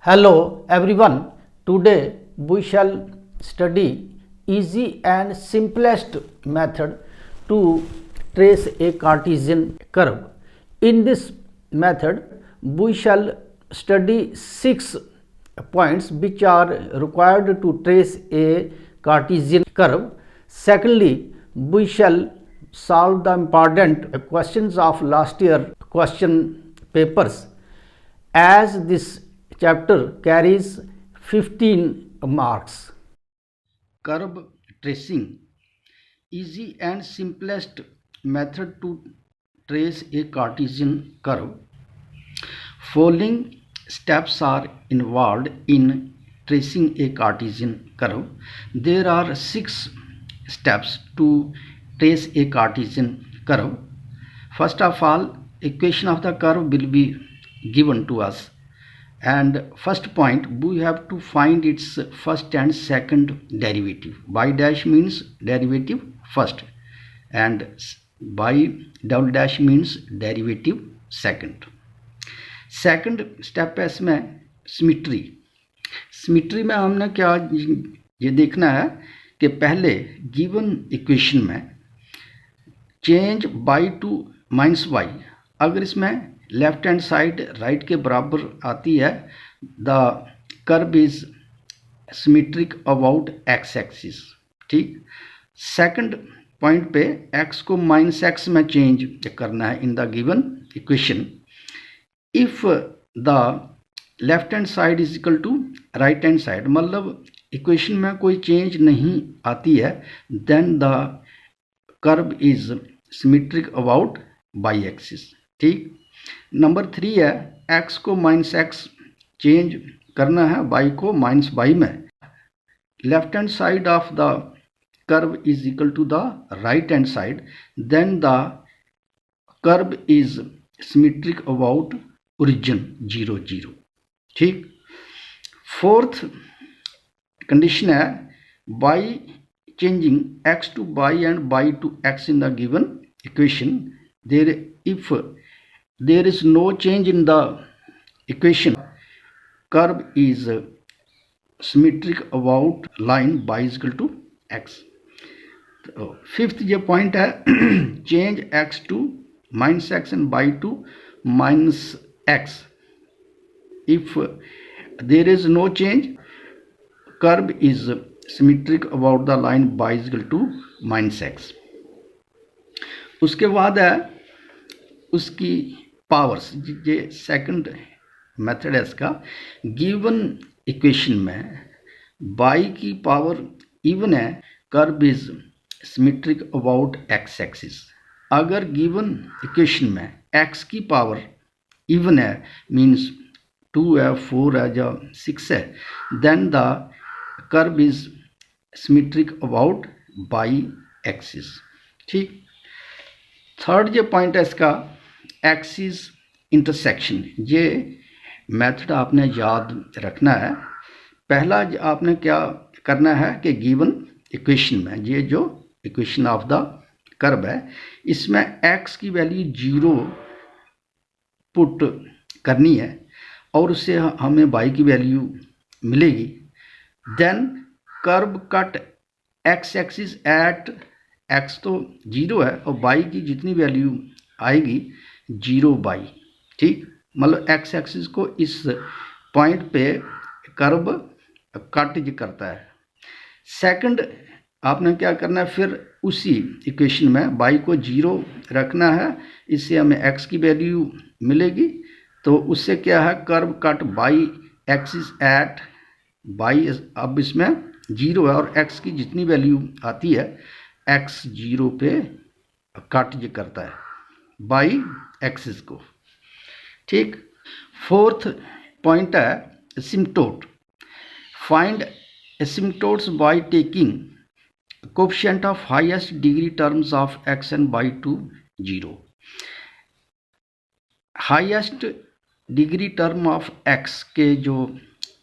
Hello everyone. Today we shall study easy and simplest method to trace a Cartesian curve. In this method we shall study 6 points which are required to trace a Cartesian curve. Secondly, we shall solve the important questions of last year question papers, as this chapter carries 15 marks. Curve tracing, easy and simplest method to trace a Cartesian curve. Following steps are involved in tracing a Cartesian curve. There are 6 steps to trace a Cartesian curve. First of all, equation of the curve will be given to us, and first point we have to find its first and second derivative. Y dash means derivative first and y double dash means derivative second. Second step है इसमें symmetry में हमने क्या ये देखना है कि पहले गिवन इक्वेशन में change y to minus y, अगर इसमें लेफ्ट हैंड साइड राइट के बराबर आती है, the curve is symmetric about x axis. ठीक. सेकंड पॉइंट पे एक्स को माइनस एक्स में चेंज करना है in the given equation. If the left hand side is equal to right hand side, मतलब इक्वेशन में कोई चेंज नहीं आती है, then the curve is symmetric about y axis. ठीक. नंबर 3 है x को माइनस एक्स चेंज करना है y को माइनस वाई में. Left hand side of the curve is equal to the right hand side, then the curve is symmetric about origin 0 0. ठीक. Fourth condition है by changing x to y and y to x in the given equation, if there is no change in the equation, curve is symmetric about line y is equal to x. Fifth ये point है change x to minus x and y to minus x. If there is no change, curve is symmetric about the line y is equal to minus x. उसके बाद है उसकी powers. ये second method है इसका. Given equation में y की power even है, curve is symmetric about x axis. अगर गिवन इक्वेशन में x की पावर इवन है, मीन्स 2 है, 4 है या 6 है, then the curve is symmetric about y axis. ठीक. थर्ड जो पॉइंट है इसका एक्सिस इंटरसेक्शन. ये मेथड आपने याद रखना है. पहला आपने क्या करना है कि गिवन इक्वेशन में ये जो इक्वेशन ऑफ द कर्व है, इसमें x की वैल्यू 0 पुट करनी है और उससे हमें y की वैल्यू मिलेगी. Then curve cut x axis at x तो 0 है और y की जितनी वैल्यू आएगी 0 बाई. ठीक. मतलब x एक्सिस को इस पॉइंट पे कर्व कट करता है. सेकंड आपने क्या करना है, फिर उसी इक्वेशन में y को 0 रखना है, इससे हमें x की वैल्यू मिलेगी. तो उससे क्या है, curve cut y axis eight y, अब इसमें 0 है और x की जितनी वैल्यू आती है x 0 पे कट ये करता है बाई एक्सिस को. ठीक. फोर्थ पॉइंट है asymptote. Find asymptotes by taking coefficient of highest degree terms of x and y to 0. Highest degree term of x के जो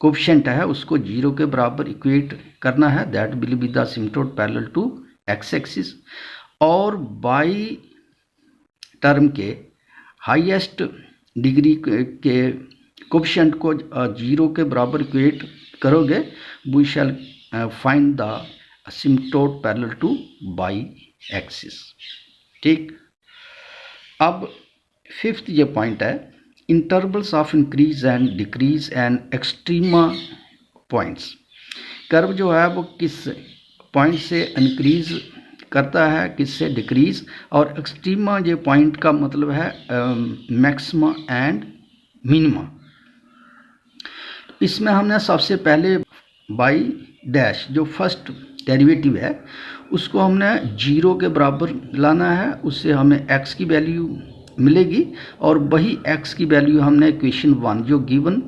कोएफिशिएंट है उसको 0 के बराबर इक्वेट करना है, that will be the asymptote parallel to x axis. और y term के हाईएस्ट डिग्री के कोफिशिएंट को 0 के बराबर इक्वेट करोगे, we shall find the asymptote parallel to y axis. ठीक, अब फिफ्थ ये पॉइंट है, intervals of increase and decrease and extrema points. Curve जो है वो किस पॉइंट से इंक्रीज करता है, किससे डिक्रीज, और एक्सट्रीमा ये पॉइंट का मतलब है मैक्सिमा एंड मिनिमा। इसमें हमने सबसे पहले बाई डैश जो फर्स्ट डेरिवेटिव है उसको हमने 0 के बराबर लाना है, उससे हमें x की वैल्यू मिलेगी, और वही x की वैल्यू हमने इक्वेशन 1 जो गिवन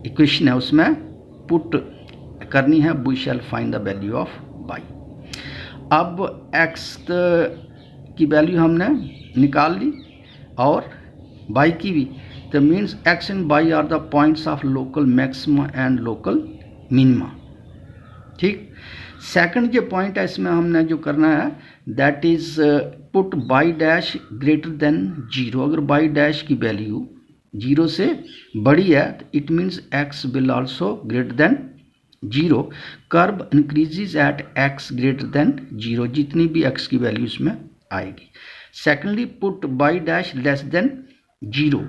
इक्वेशन है उसमें पुट करनी है। We shall find the value of y। अब x की वैल्यू हमने निकाल ली और y की भी, तो means x and y are the points of local maxima and local minima. ठीक, सेकंड जो पॉइंट है इसमें हमने जो करना है that is put y dash greater than 0। अगर बाई डैश की वैल्यू 0 से बड़ी है तो it means x will also greater than 0। Curve increases at x greater than 0, जितनी भी x की वैल्यू इसमें आएगी। Secondly put y dash less than 0,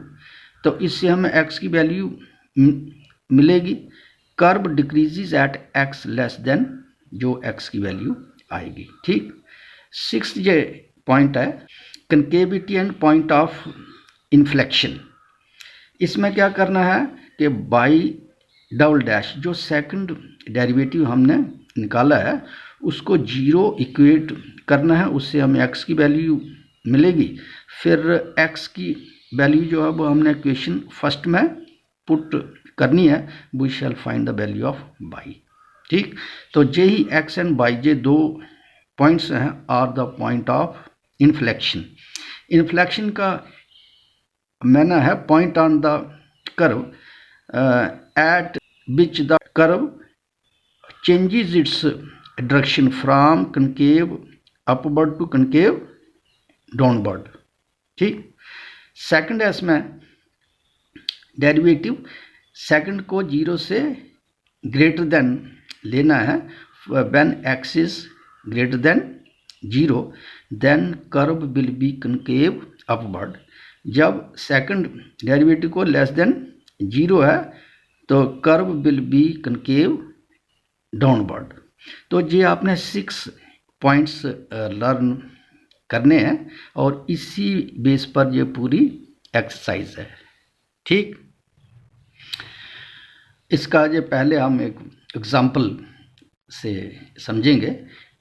तो इससे हमें x की वैल्यू मिलेगी। Curve decreases at x less than जो x की वैल्यू आएगी। ठीक, सिक्स्थ ये पॉइंट है concavity and point of inflection. इसमें क्या करना है कि बाई डबल डैश जो सेकंड डेरिवेटिव हमने निकाला है उसको 0 इक्वेट करना है, उससे हमें x की वैल्यू मिलेगी। फिर x की वैल्यू जो है वो हमने इक्वेशन फर्स्ट में पुट करनी है। We shall find the value of y। ठीक, तो यही x एंड y ये दो पॉइंट्स हैं are the point of inflection. Inflection का मैंने है point on the curve at which the curve changes its direction from concave upward to concave downward. ठीक, सेकंड है इसमें डेरिवेटिव, सेकंड को 0 से ग्रेटर देन लेना है। When x is greater than 0 then curve will be concave upward. जब second derivative को less than 0 है तो curve will be concave downward. तो ये आपने 6 पॉइंट्स लर्न करने हैं और इसी बेस पर ये पूरी एक्सरसाइज है। ठीक, इसका ये पहले हम एक एग्जाम्पल से समझेंगे।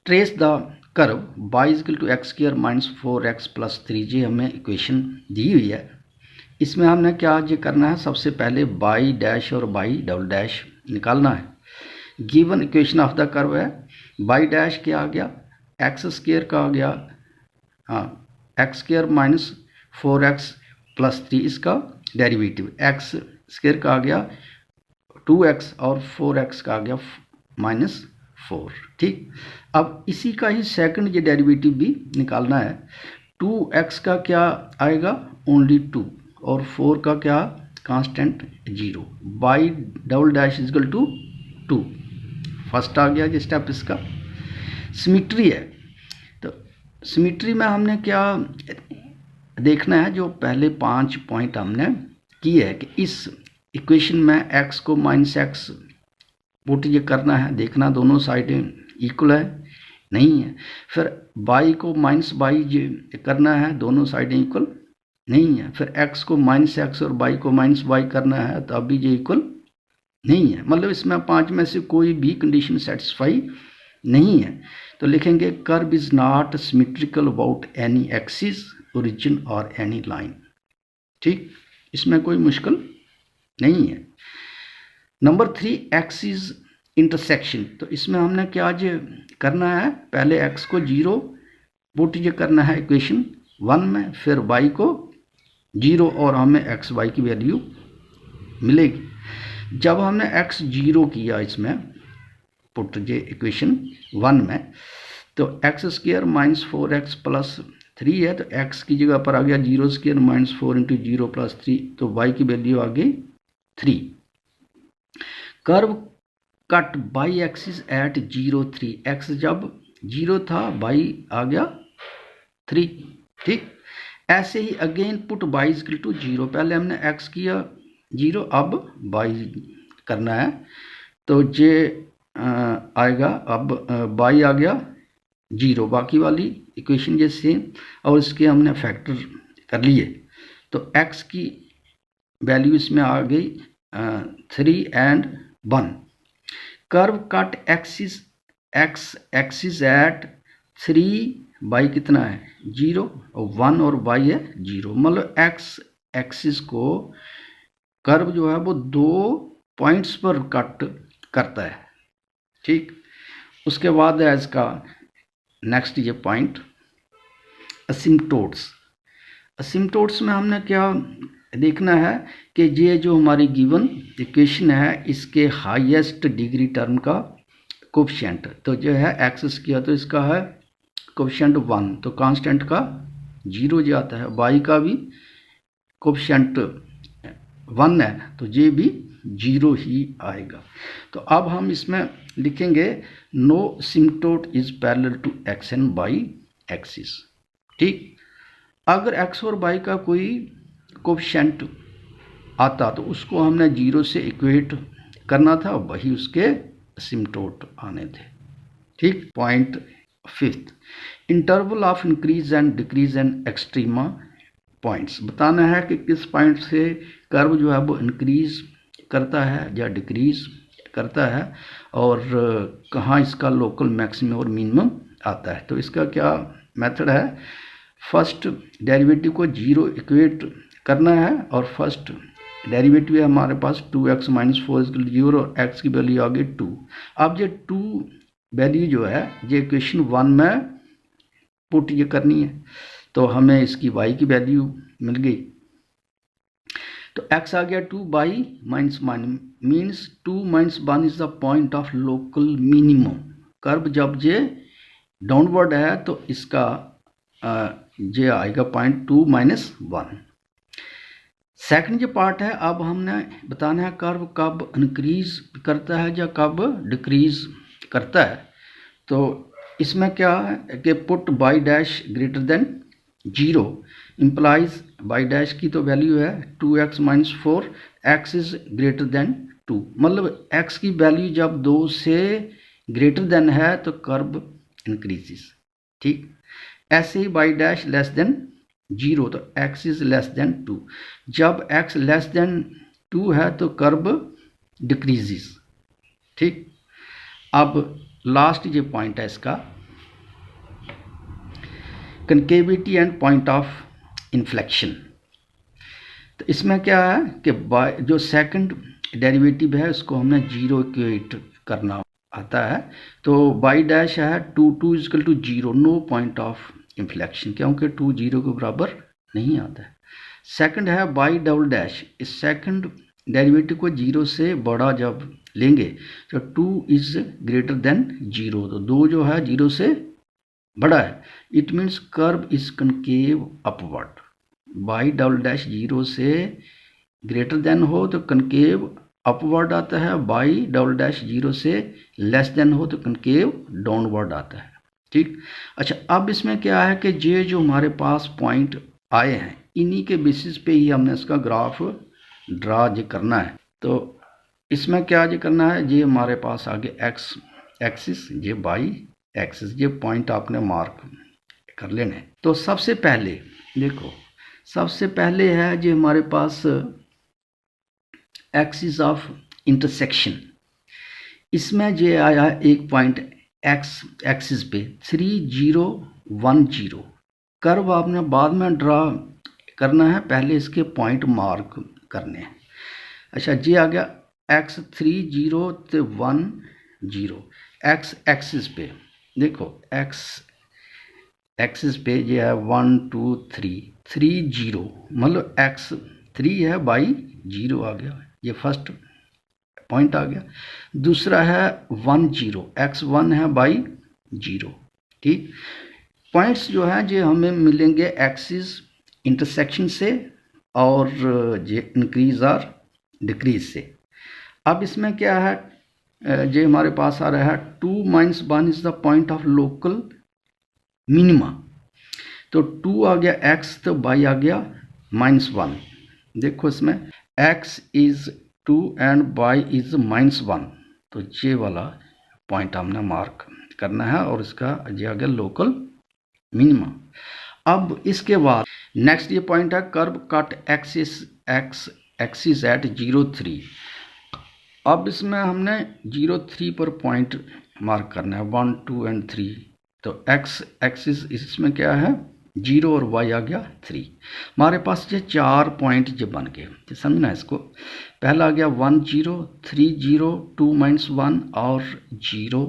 Trace the curve y is equal to x square minus 4x plus 3, ये हमें इक्वेशन दी हुई है। इसमें हमने क्या ये करना है, सबसे पहले y डैश और y डबल डैश निकालना है। Given equation of the curve है y डैश क्या आ गया, एक्स स्क्वायर का आ गया, हाँ x square minus 4x plus 3 इसका डेरिवेटिव, एक्स स्क्वायर का आ गया 2x और 4x का आ गया -4। ठीक, अब इसी का ही सेकंड ये डेरिवेटिव भी निकालना है। 2x का क्या आएगा, ओनली 2, और 4 का क्या constant 0। y double dash is equal to 2, first आ गया ये स्टेप इसका। सिमिट्री है, तो सिमिट्री में हमने क्या देखना है, जो पहले 5 पॉइंट हमने किए है कि इस इक्वेशन में x को -x पुट ये करना है, देखना दोनों साइडें इक्वल है नहीं है। फिर y को -y ये करना है, दोनों साइडें इक्वल नहीं है। फिर x को -x और y को -y करना है, तो अभी ये इक्वल नहीं है। मतलब इसमें 5 में से कोई भी कंडीशन सेटिस्फाई नहीं है। तो लिखेंगे curve is not symmetrical about any axis origin और एनी लाइन। ठीक, इसमें कोई मुश्किल नहीं है। नंबर 3 एक्स इज इंटरसेक्शन, तो इसमें हमने क्या आज करना है, पहले x को 0 पुट ये करना है इक्वेशन 1 में, फिर y को 0 और हमें एक्स वाई की वैल्यू मिलेगी। जब हमने x 0 किया इसमें पुट ये इक्वेशन 1 में, तो x square minus 4x plus 3 है, तो x की जगह पर आ गया 0 स्क्वायर माइनस 4 इंटू 0 प्लस 3, तो y की वैल्यू आ गई 3। Curve cut y axis at 0 3, x जब 0 था बाई आ गया 3। ठीक, ऐसे ही again put y equal to 0, पहले हमने एक्स किया 0, अब बाई करना है, तो ये आएगा, अब बाई आ गया 0, बाकी वाली इक्वेशन ये सेम, और इसके हमने फैक्टर कर लिए, तो x की वैल्यू इसमें आ गई 3 and 1। Curve cut axis axis at 3 by कितना है 0 और 1 और बाई है 0, मतलब x एक्सिस को कर्व जो है वो 2 पॉइंट्स पर कट करता है। ठीक, उसके बाद है इसका नेक्स्ट ये पॉइंट असिम्पटोट्स। असिम्पटोट्स में हमने क्या देखना है कि ये जो हमारी गिवन इक्वेशन है इसके हाईएस्ट डिग्री टर्म का कोफिशिएंट, तो जो है एक्स किया तो इसका है कोफिशिएंट 1, तो कांस्टेंट का 0 जो आता है, वाई का भी कोफिशिएंट 1 है तो ये भी 0 ही आएगा। तो अब हम इसमें लिखेंगे no asymptote is parallel to x and y axis. ठीक, अगर एक्स और बाई का कोई कोफिशिएंट आता तो उसको हमने 0 से इक्वेट करना था, वही उसके सिम्पटोट आने थे। ठीक, point 5, interval of increase and decrease and extrema points. बताना है कि किस पॉइंट से कर्व जो है वो इंक्रीज करता है या डिक्रीज करता है और कहाँ इसका लोकल मैक्सिमम और मिनिमम आता है। तो इसका क्या मेथड है, फर्स्ट डेरिवेटिव को 0 इक्वेट करना है और फर्स्ट डेरिवेटिव है हमारे पास 2x माइनस 4 = 0 और x की वैल्यू आ गई 2। अब ये 2 वैल्यू जो है ये इक्वेशन 1 में पुट ये करनी है, तो हमें इसकी y की वैल्यू मिल गई, तो x आ गया 2 by minus means 2 minus 1 is the point of local minimum. Curve जब ये डाउनवर्ड है तो इसका ये आएगा पॉइंट 2 माइनस 1। सेकंड जो पार्ट है, अब हमने बताना है कर्व कब इंक्रीज करता है या कब डिक्रीज करता है। तो इसमें क्या है कि put y dash greater than 0 implies by dash की तो वैल्यू है 2x minus 4, x is greater then 2, मतलब x की वैल्यू जब 2 से ग्रेटर देन है तो कर्व इंक्रीजेस। ठीक, ऐसे ही बाई डैश लेस देन 0 तो x इज लेस देन 2, जब x लेस देन 2 है तो कर्व डिक्रीजेस। ठीक, अब लास्ट ये पॉइंट है इसका concavity and point of inflection. तो इसमें क्या है कि जो सेकंड डेरिवेटिव है उसको हमने 0 इक्वेट करना आता है, तो बाई डैश है 2 equal to 0, no point of inflection क्योंकि 2 0 के बराबर नहीं आता है। सेकंड है बाई डबल डैश, इस सेकंड डेरिवेटिव को 0 से बड़ा जब लेंगे तो 2 इज ग्रेटर देन 0, तो 2 जो है 0 से बड़ा है, it means curve is concave upward. By double dash 0 से ग्रेटर देन हो तो कनकेव अपवर्ड आता है, बाई डबल डैश 0 से लेस देन हो तो कनकेव डाउनवर्ड आता है। ठीक, अच्छा अब इसमें क्या है कि ये जो हमारे पास पॉइंट आए हैं इन्हीं के बेसिस पे ही हमने इसका ग्राफ ड्रा जो करना है। तो इसमें क्या जो करना है, ये हमारे पास आगे एक्स एक्सिस, ये बाई एक्सिस, ये पॉइंट आपने मार्क कर लेने। तो सबसे पहले देखो, सबसे पहले है जो हमारे पास एक्सिस ऑफ इंटरसेक्शन, इसमें ये आया एक पॉइंट एक्स एक्सिस पे 3 0 1 0। कर्व आपने बाद में ड्रा करना है, पहले इसके पॉइंट मार्क करने हैं। अच्छा, ये आ गया x 3 0 तो 1 0। एक्स एक्सिस पे देखो, एक्स एक्सिस पे ये है 1 2 3 0, मतलब x 3 है बाई 0 आ गया, ये फर्स्ट पॉइंट आ गया। दूसरा है 1 0, x 1 है बाई 0। ठीक, पॉइंट्स जो हैं ये हमें मिलेंगे एक्सिस इंटरसेक्शन से और ये इंक्रीज और डिक्रीज से। अब इसमें क्या है, जो हमारे पास आ रहा है 2 - 1 is the point of local minima. तो 2 आ गया x, तो y आ गया -1। देखो इसमें x is 2 and y is -1, तो ये वाला पॉइंट हमने मार्क करना है और इसका ये आ गया लोकल मिनिमा। अब इसके बाद नेक्स्ट ये पॉइंट है कर्व कट एक्सिस एट 0,3। अब इसमें हमने 0,3 पर पॉइंट मार्क करना है, 1, 2 एंड 3। तो x एक्सिस इसमें क्या है 0 और y आ गया 3। हमारे पास ये 4 पॉइंट जो बन गए, तो समझना इसको। पहला आ गया 1, 0, 3, 0, 2 - 1 और 0,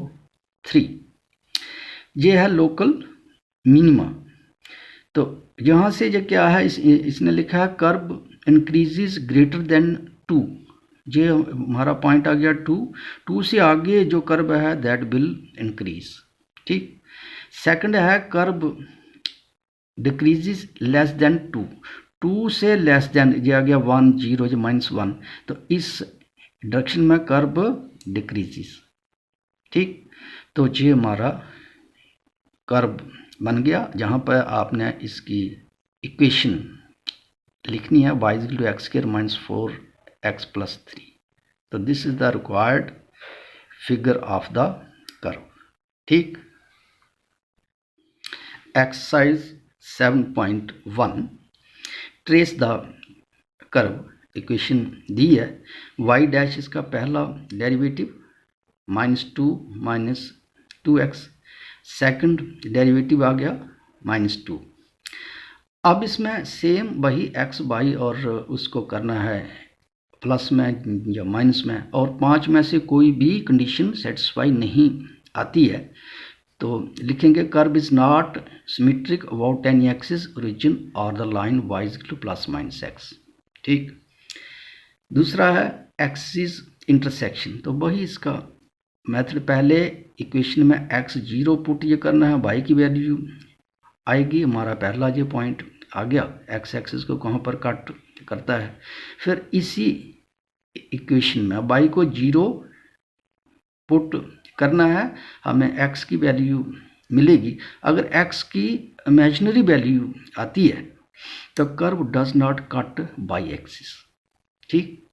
3। ये है लोकल मिनिमा। तो यहाँ से जो क्या है इसने लिखा है कर्व इंक्रीजेस ग्रेटर देन 2। ये हमारा पॉइंट आ गया 2 से आगे जो कर्व है दैट विल इंक्रीज। ठीक। सेकंड है कर्व डिक्रीजेस लेस देन 2 से लेस देन, ये आ गया 1, 0, जो -1, तो इस डायरेक्शन में कर्व डिक्रीजेस। ठीक। तो ये हमारा कर्व बन गया, जहाँ पर आपने इसकी इक्वेशन लिखनी है y = x² - 4x + 3। तो this is the required figure of the curve. ठीक। Exercise 7.1 trace the curve. Equation दी है y' इसका पहला डेरिवेटिव -2 - 2x, सेकंड डेरिवेटिव आ गया -2। अब इसमें सेम वही x y और उसको करना है प्लस में या माइनस में, और 5 में से कोई भी कंडीशन सेटिस्फाई नहीं आती है तो लिखेंगे curve is not symmetric about any axis origin और द लाइन y = ±x। ठीक। दूसरा है एक्सिस इंटरसेक्शन। तो वही इसका मेथड, पहले इक्वेशन में x0 पुट ये करना है, y की वैल्यू आएगी, हमारा पहला ये पॉइंट आ गया, x एक्सिस को कहाँ पर कट करता है। फिर इसी इक्वेशन में y को 0 पुट करना है, हमें x की वैल्यू मिलेगी। अगर x की इमेजिनरी वैल्यू आती है तो curve does not cut y axis. ठीक।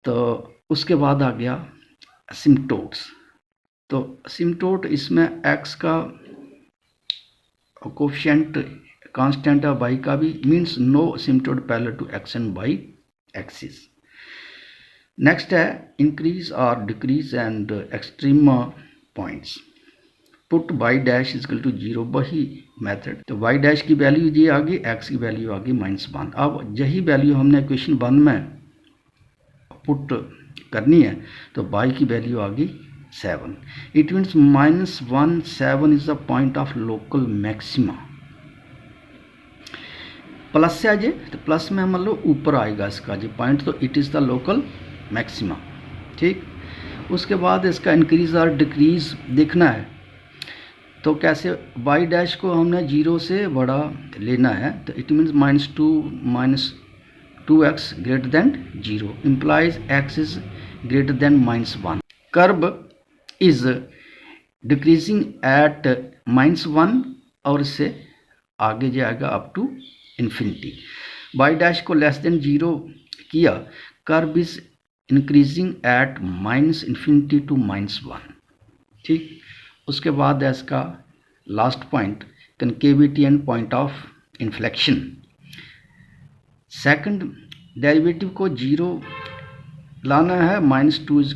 तो उसके बाद आ गया सिम्पटोट्स। तो सिम्पटोट इसमें x का कोफिशिएंट कांस्टेंट है, y का भी, means no asymptote parallel to x and y axis. Next है इंक्रीज और decrease and extrema points. Put y' = 0, वही मेथड। तो y' की वैल्यू ये आ गई, x की वैल्यू आ गई -1। अब यही वैल्यू हमने इक्वेशन 1 में पुट करनी है, तो y की वैल्यू आ गई 7। It means -1, 7 is the point of local maxima. Plus से आ जाए तो प्लस में मतलब ऊपर आएगा इसका जो पॉइंट, तो it is the local maxima. ठीक। उसके बाद इसका इंक्रीज और डिक्रीज देखना है, तो कैसे y' को हमने 0 से बड़ा लेना है, तो it means -2 - 2x greater than 0 implies x is greater than -1। Curve is decreasing at -1 और इससे आगे जाएगा अप टू इन्फिनिटी। y' को लेस देन 0 किया, curve is increasing at -∞ to -1। ठीक। उसके बाद है इसका last point concavity and point of inflection. Second derivative को 0 लाना है, -2 =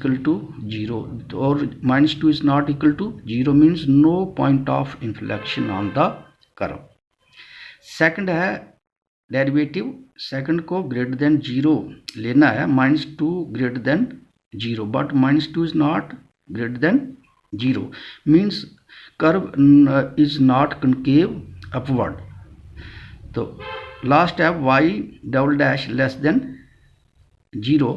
0, और -2 is not equal to 0 means no point of inflection on the curve. Second है डेरिवेटिव, सेकंड को ग्रेटर देन 0 लेना है, -2 greater than 0, but -2 is not greater than 0 means curve is not concave upward. तो last है y" less than 0,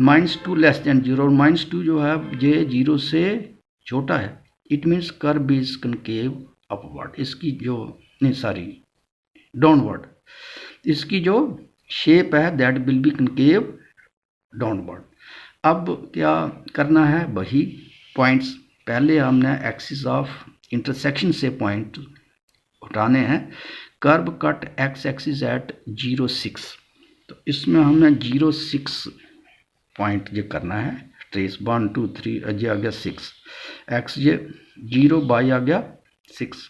-2 less than 0, और -2 जो है ये 0 से छोटा है, it means curve is concave upward. इसकी जो नहीं सॉरी डाउनवर्ड, इसकी जो शेप है that will be concave downward. अब क्या करना है, वही पॉइंट्स पहले हमने एक्सिस ऑफ इंटरसेक्शन से पॉइंट उठाने हैं। Curve cut x axis at 0,6, तो इसमें हमने 0,6 पॉइंट ये करना है। ट्रेस 1 2 3 ये आ गया 6, एक्स ये 0 बाई आ गया 6।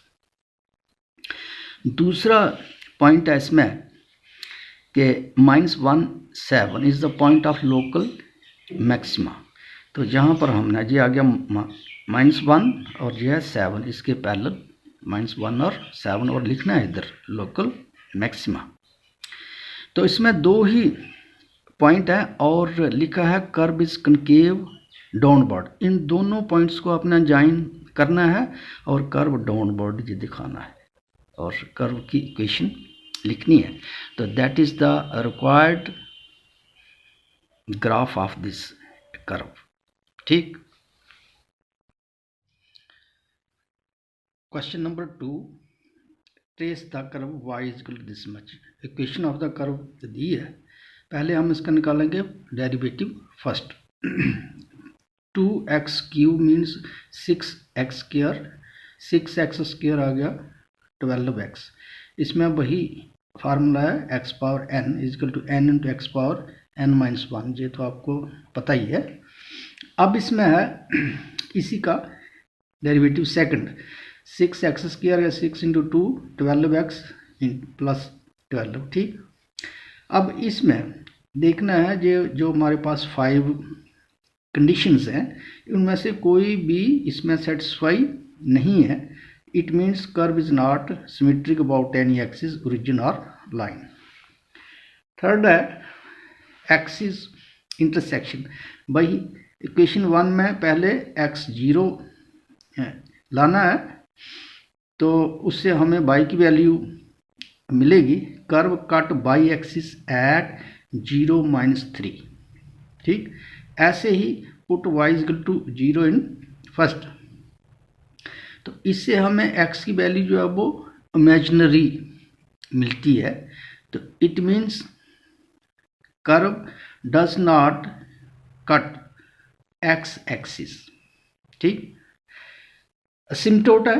दूसरा पॉइंट है इसमें कि -1 7 is the point of local maxima. तो यहाँ पर हमने ये आ गया -1 और ये है 7, इसके पैरेलल -1 और 7 और लिखना है इधर लोकल मैक्सिमा। तो इसमें दो ही पॉइंट है और लिखा है कर्व इज कनकेव डाउनवर्ड। इन दोनों पॉइंट्स को अपना ज्वाइन करना है और कर्व डाउनवर्ड ये दिखाना है और कर्व की इक्वेशन लिखनी है। तो that is the required graph of this curve. ठीक। Question number 2, trace the curve y is equal to this much. Equation of the curve दी है, पहले हम इसका निकालेंगे derivative first. 2x cube means 6x square, 6x square आ गया 12x। इसमें वही फार्मूला है x power n is equal to n into x power n-1, ये तो आपको पता ही है। अब इसमें है इसी का डेरिवेटिव सेकंड, 6x स्क्वायर या 6 इंटू 2 12x प्लस 12। ठीक। अब इसमें देखना है जो हमारे पास 5 कंडीशंस हैं, उनमें से कोई भी इसमें सेटिस्फाई नहीं है। It means curve is not symmetric about any axis, origin और लाइन। थर्ड है एक्सिस इंटरसेक्शन। भाई इक्वेशन 1 में पहले x0 लाना है, तो उससे हमें y की वैल्यू मिलेगी। Curve cut y axis at 0-3। ठीक। ऐसे ही put y equal to 0 in first, तो इससे हमें x की वैल्यू जो है वो इमेजिनरी मिलती है। तो it means curve does not cut x axis. ठीक। असिम्पटोट है,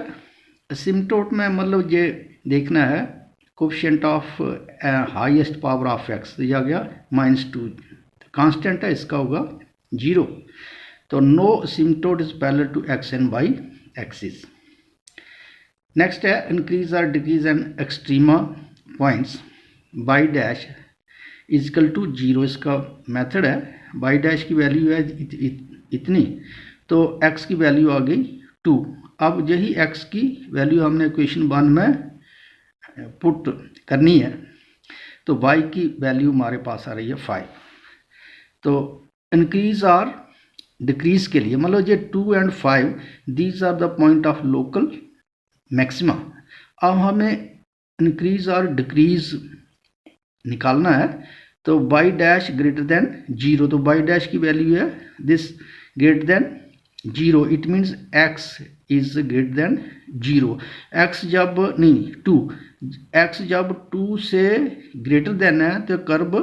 असिम्पटोट में मतलब ये देखना है coefficient of highest power of x, दिया गया -2, कांस्टेंट है इसका होगा 0। तो no asymptote is parallel to xn y axis. Next है इंक्रीज और decrease and extrema points y dash is equal to 0। इसका मेथड है, बाई डैश की वैल्यू है इतनी, तो x की वैल्यू आ गई 2। अब यही x की वैल्यू हमने इक्वेशन 1 में पुट करनी है, तो y की वैल्यू हमारे पास आ रही है 5। तो इंक्रीज और डिक्रीज के लिए मतलब ये 2 and 5 these are the point of local maxima. अब हमें इंक्रीज और डिक्रीज निकालना है, तो y डैश ग्रेटर देन 0, तो y डैश की वैल्यू है this greater than 0। It means x is greater than 0। x जब नहीं 2, x जब 2 से ग्रेटर देन है तो curve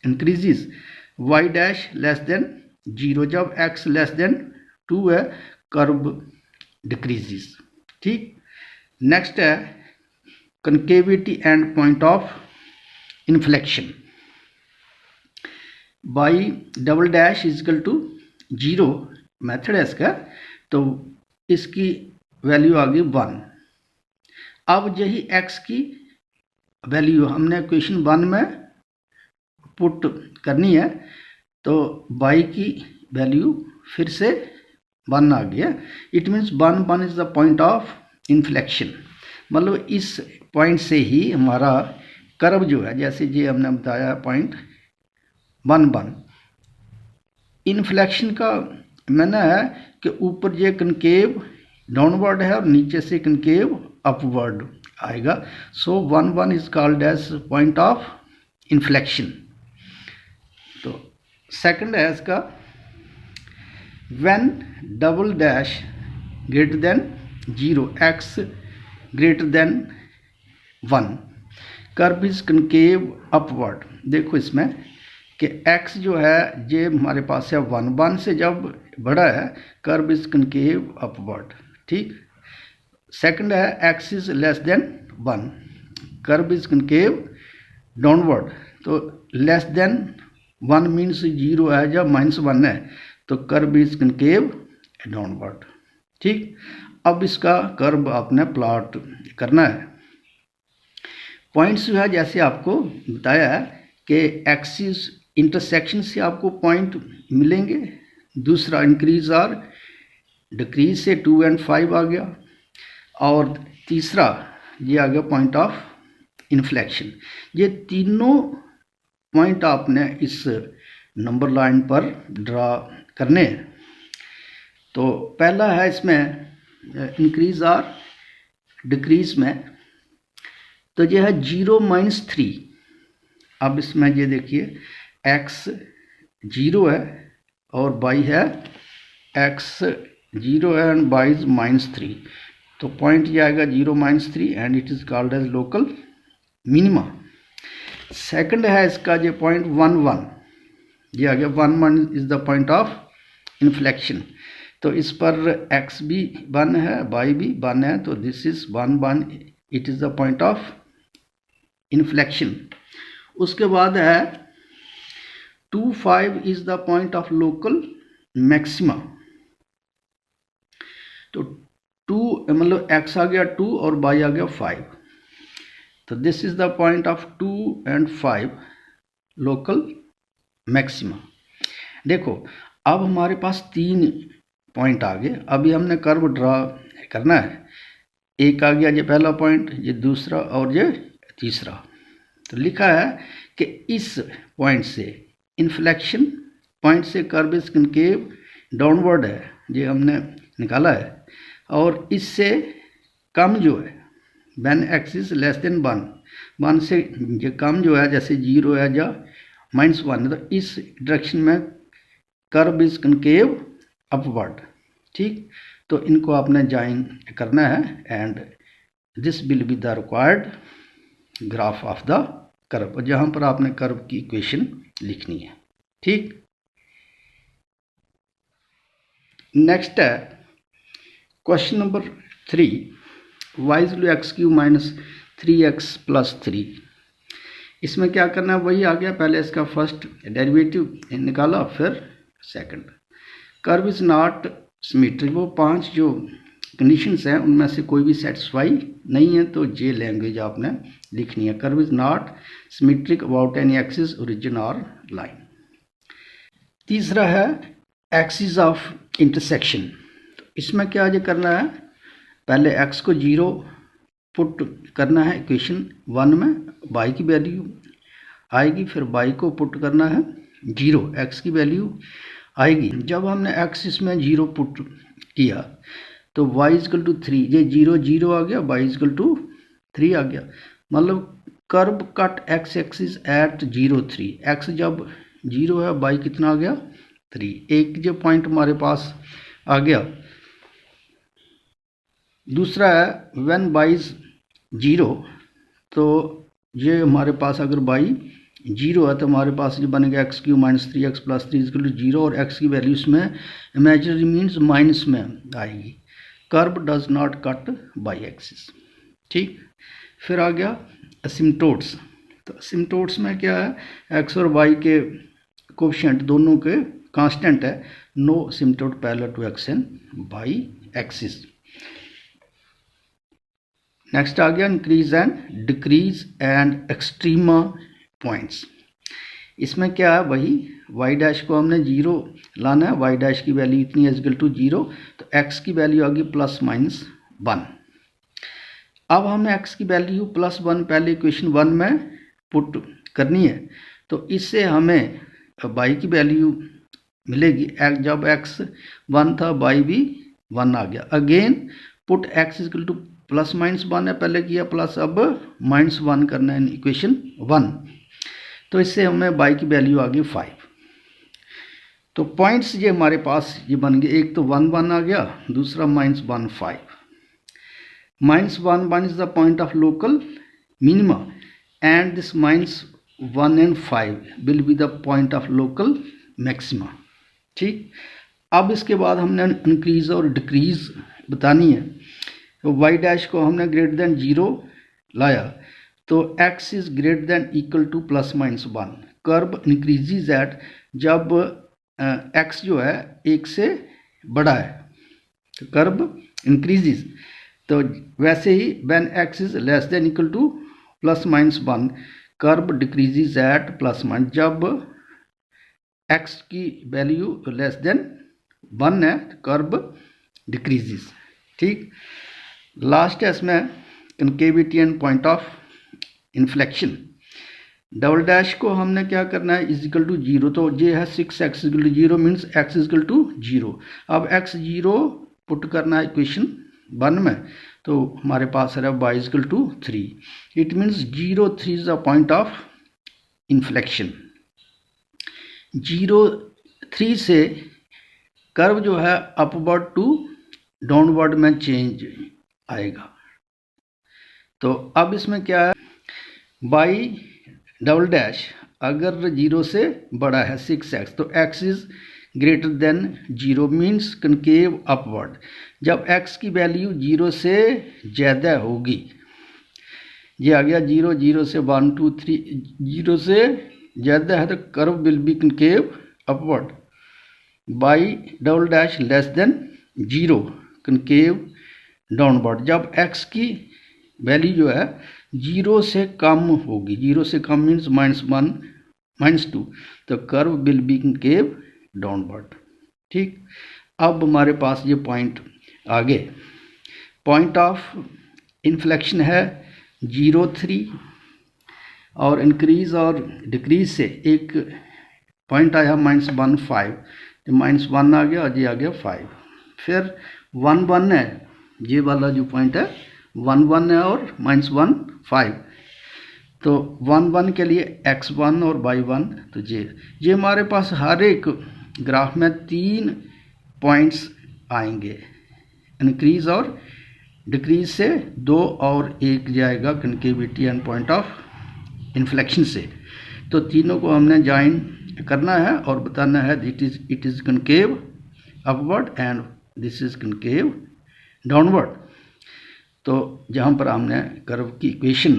increases, y dash less than 0, जब x लेस देन 2 है कर्व डिक्रीजेस। ठीक। नेक्स्ट है concavity and point of inflection. Y double dash equal to 0 method है इसका, तो इसकी वैल्यू आ गई 1। अब यही x की वैल्यू हमने क्वेश्चन 1 में पुट करनी है, तो y की वैल्यू फिर से 1 आ गया। It means 1 is the point of inflection. मतलब इस पॉइंट से ही हमारा कर्व जो है, जैसे ये हमने बताया पॉइंट 1 इन्फ्लेक्शन का मैंने है कि ऊपर ये कनकेव डाउनवर्ड है और नीचे से कनकेव अपवर्ड आएगा। So 1 is called as point of inflection. तो सेकंड है इसका when double dash greater than 0, x greater than 1, curve is concave upward. देखो इसमें कि x जो है ये हमारे पास है 1 से जब बड़ा है कर्व इज कनकेव अपवर्ड, ठीक। सेकंड है x is less than 1, curve is concave downward. तो लेस देन 1 मीन्स 0 है जब -1 है तो कर्व इज कनकेव डाउनवर्ड, ठीक। अब इसका कर्व आपने प्लॉट करना है। पॉइंट्स जो है जैसे आपको बताया है कि एक्सिस इंटरसेक्शन से आपको पॉइंट मिलेंगे। दूसरा इंक्रीज और डिक्रीज से 2 और 5 आ गया, और तीसरा ये आ गया पॉइंट ऑफ इन्फ्लेक्शन। ये तीनों पॉइंट आपने इस नंबर लाइन पर ड्रा करने हैं। तो पहला है इसमें इंक्रीज और डिक्रीज में, तो ये है 0 - 3। अब इसमें ये देखिए x 0 है और y है x 0 है एंड y इज -3। तो पॉइंट ये आएगा 0 - 3 and it is called as local minima. Second है इसका ये पॉइंट 1 1, ये आ गया 1 1 is the point of inflection. तो इस पर x भी 1 है y भी 1 है, तो this is 1 1, it is the point of inflection. उसके बाद है 2 5 is the point of local maxima. तो 2 मतलब x आ गया 2 और y आ गया 5, तो this is the point of 2 और 5 लोकल मैक्सिमा। देखो अब हमारे पास 3 पॉइंट आ गए। अभी हमने कर्व ड्रा करना है। एक आ गया ये पहला पॉइंट, ये दूसरा और ये तीसरा। तो लिखा है कि इस पॉइंट से इन्फ्लेक्शन पॉइंट से कर्व इज कनकेव डाउनवर्ड है, ये हमने निकाला है। और इससे कम जो है when x is less than 1 से ये कम जो है जैसे 0 है या -1, तो इस डायरेक्शन में कर्व इज कनकेव अपवर्ड, ठीक। तो इनको आपने ज्वाइन करना है and this will be the required graph of the curve, जहाँ पर आपने कर्व की इक्वेशन लिखनी है, ठीक। नेक्स्ट है question number 3, y is two x³ - 3x + 3। इसमें क्या करना है वही आ गया, पहले इसका फर्स्ट डेरिवेटिव निकाला फिर second. Curve is not symmetric, वो 5 जो कंडीशंस हैं उनमें से कोई भी सेटिस्फाई नहीं है, तो ये लैंग्वेज आपने लिखनी है। Curve is not symmetric about any axis origin और लाइन। तीसरा है एक्सिस ऑफ इंटरसेक्शन। तो इसमें क्या ये करना है, पहले x को 0 पुट करना है इक्वेशन 1 में, y की वैल्यू आएगी, फिर y को पुट करना है 0, x की वैल्यू आएगी। जब हमने x इसमें 0 पुट किया तो y = 3, ये 0 0 आ गया, y = 3 आ गया। मतलब curve cut x axis at 0 3, x जब 0 है y कितना आ गया 3। एक जो पॉइंट हमारे पास आ गया। दूसरा है व्हेन y इज 0, तो ये हमारे पास अगर y 0 है तो हमारे पास ये बनेगा x³ - 3x + 3 = 0, और x की वैल्यू इसमें इमेजिनरी मीन्स माइनस में आएगी। Curve does not cut y axis, ठीक। फिर आ गया असिम्पटोट्स। तो असिम्पटोट्स में क्या है, x और y के कोफिशिएंट दोनों के कांस्टेंट है, no asymptote parallel to x and y axis. Next आ गया increase and decrease and extrema points. इसमें क्या है वही y' को हमने 0 लाना है, y' की वैल्यू इतनी है = 0, तो x की वैल्यू आ गई +-1। अब हमें x की वैल्यू +1 पहले इक्वेशन 1 में पुट करनी है, तो इससे हमें y की वैल्यू मिलेगी। जब x 1 था y भी 1 आ गया। अगेन पुट x = +-1 है, पहले किया प्लस, अब -1 करना है इक्वेशन 1, तो इससे हमें y की वैल्यू आ गई 5। तो पॉइंट्स ये हमारे पास ये बन गए, एक तो 1 1 आ गया, दूसरा -1 5। -1 1 is the point of local minima and this -1 1 and 5 will be the point of local maxima. ठीक, अब इसके बाद हमने इंक्रीज और डिक्रीज बतानी है। तो वाई डैश को हमने ग्रेटर देन 0 लाया, तो x is greater then equal to plus minus 1। Curve increases eight जब x जो है 1 से बड़ा है, तो कर्व इंक्रीजेज। तो वैसे ही when x is less than equal to plus minus 1, curve decreases at plus minus. जब x की वैल्यू लेस देन 1 है, कर्व डिक्रीजेज। ठीक, लास्ट है इसमें concavity and point of inflection. Double dash को हमने क्या करना है, इज इक्वल टू 0। तो ये है 6x equal to 0 means x equal to 0। अब x 0 पुट करना है इक्वेशन 1 में, तो हमारे पास है y equal to 3। It means 0 3 is the point of inflection. 0 3 से कर्व जो है अपवर्ड टू डाउनवर्ड में चेंज आएगा। तो अब इसमें क्या है, बाई डबल डैश अगर 0 से बड़ा है 6x, तो x is greater than 0 means concave upward. जब x की वैल्यू 0 से ज़्यादा होगी, ये आ गया 0 0 से 1 2 3, 0 से ज़्यादा है तो curve will be concave upward. By double dash less than 0 concave downward. जब x की वैल्यू जो है 0 से कम होगी, 0 से कम मीन्स -1 -2, तो curve will be concave downward. ठीक, अब हमारे पास ये पॉइंट आगे पॉइंट ऑफ इन्फ्लेक्शन है 0 3, और इंक्रीज और डिक्रीज से एक पॉइंट आया -1 5, तो -1 आ गया और ये आ गया 5। फिर 1 1 है, ये वाला जो पॉइंट है 1 1 है और -1 5। तो 1 1 के लिए x1 और y1, तो ये हमारे पास हर एक ग्राफ में 3 पॉइंट्स आएंगे। इंक्रीज और डिक्रीज से 2 और 1 जाएगा concavity and point of inflection से। तो तीनों को हमने ज्वाइन करना है और बताना है it is concave upward and this is concave downward. तो जहाँ पर हमने कर्व की इक्वेशन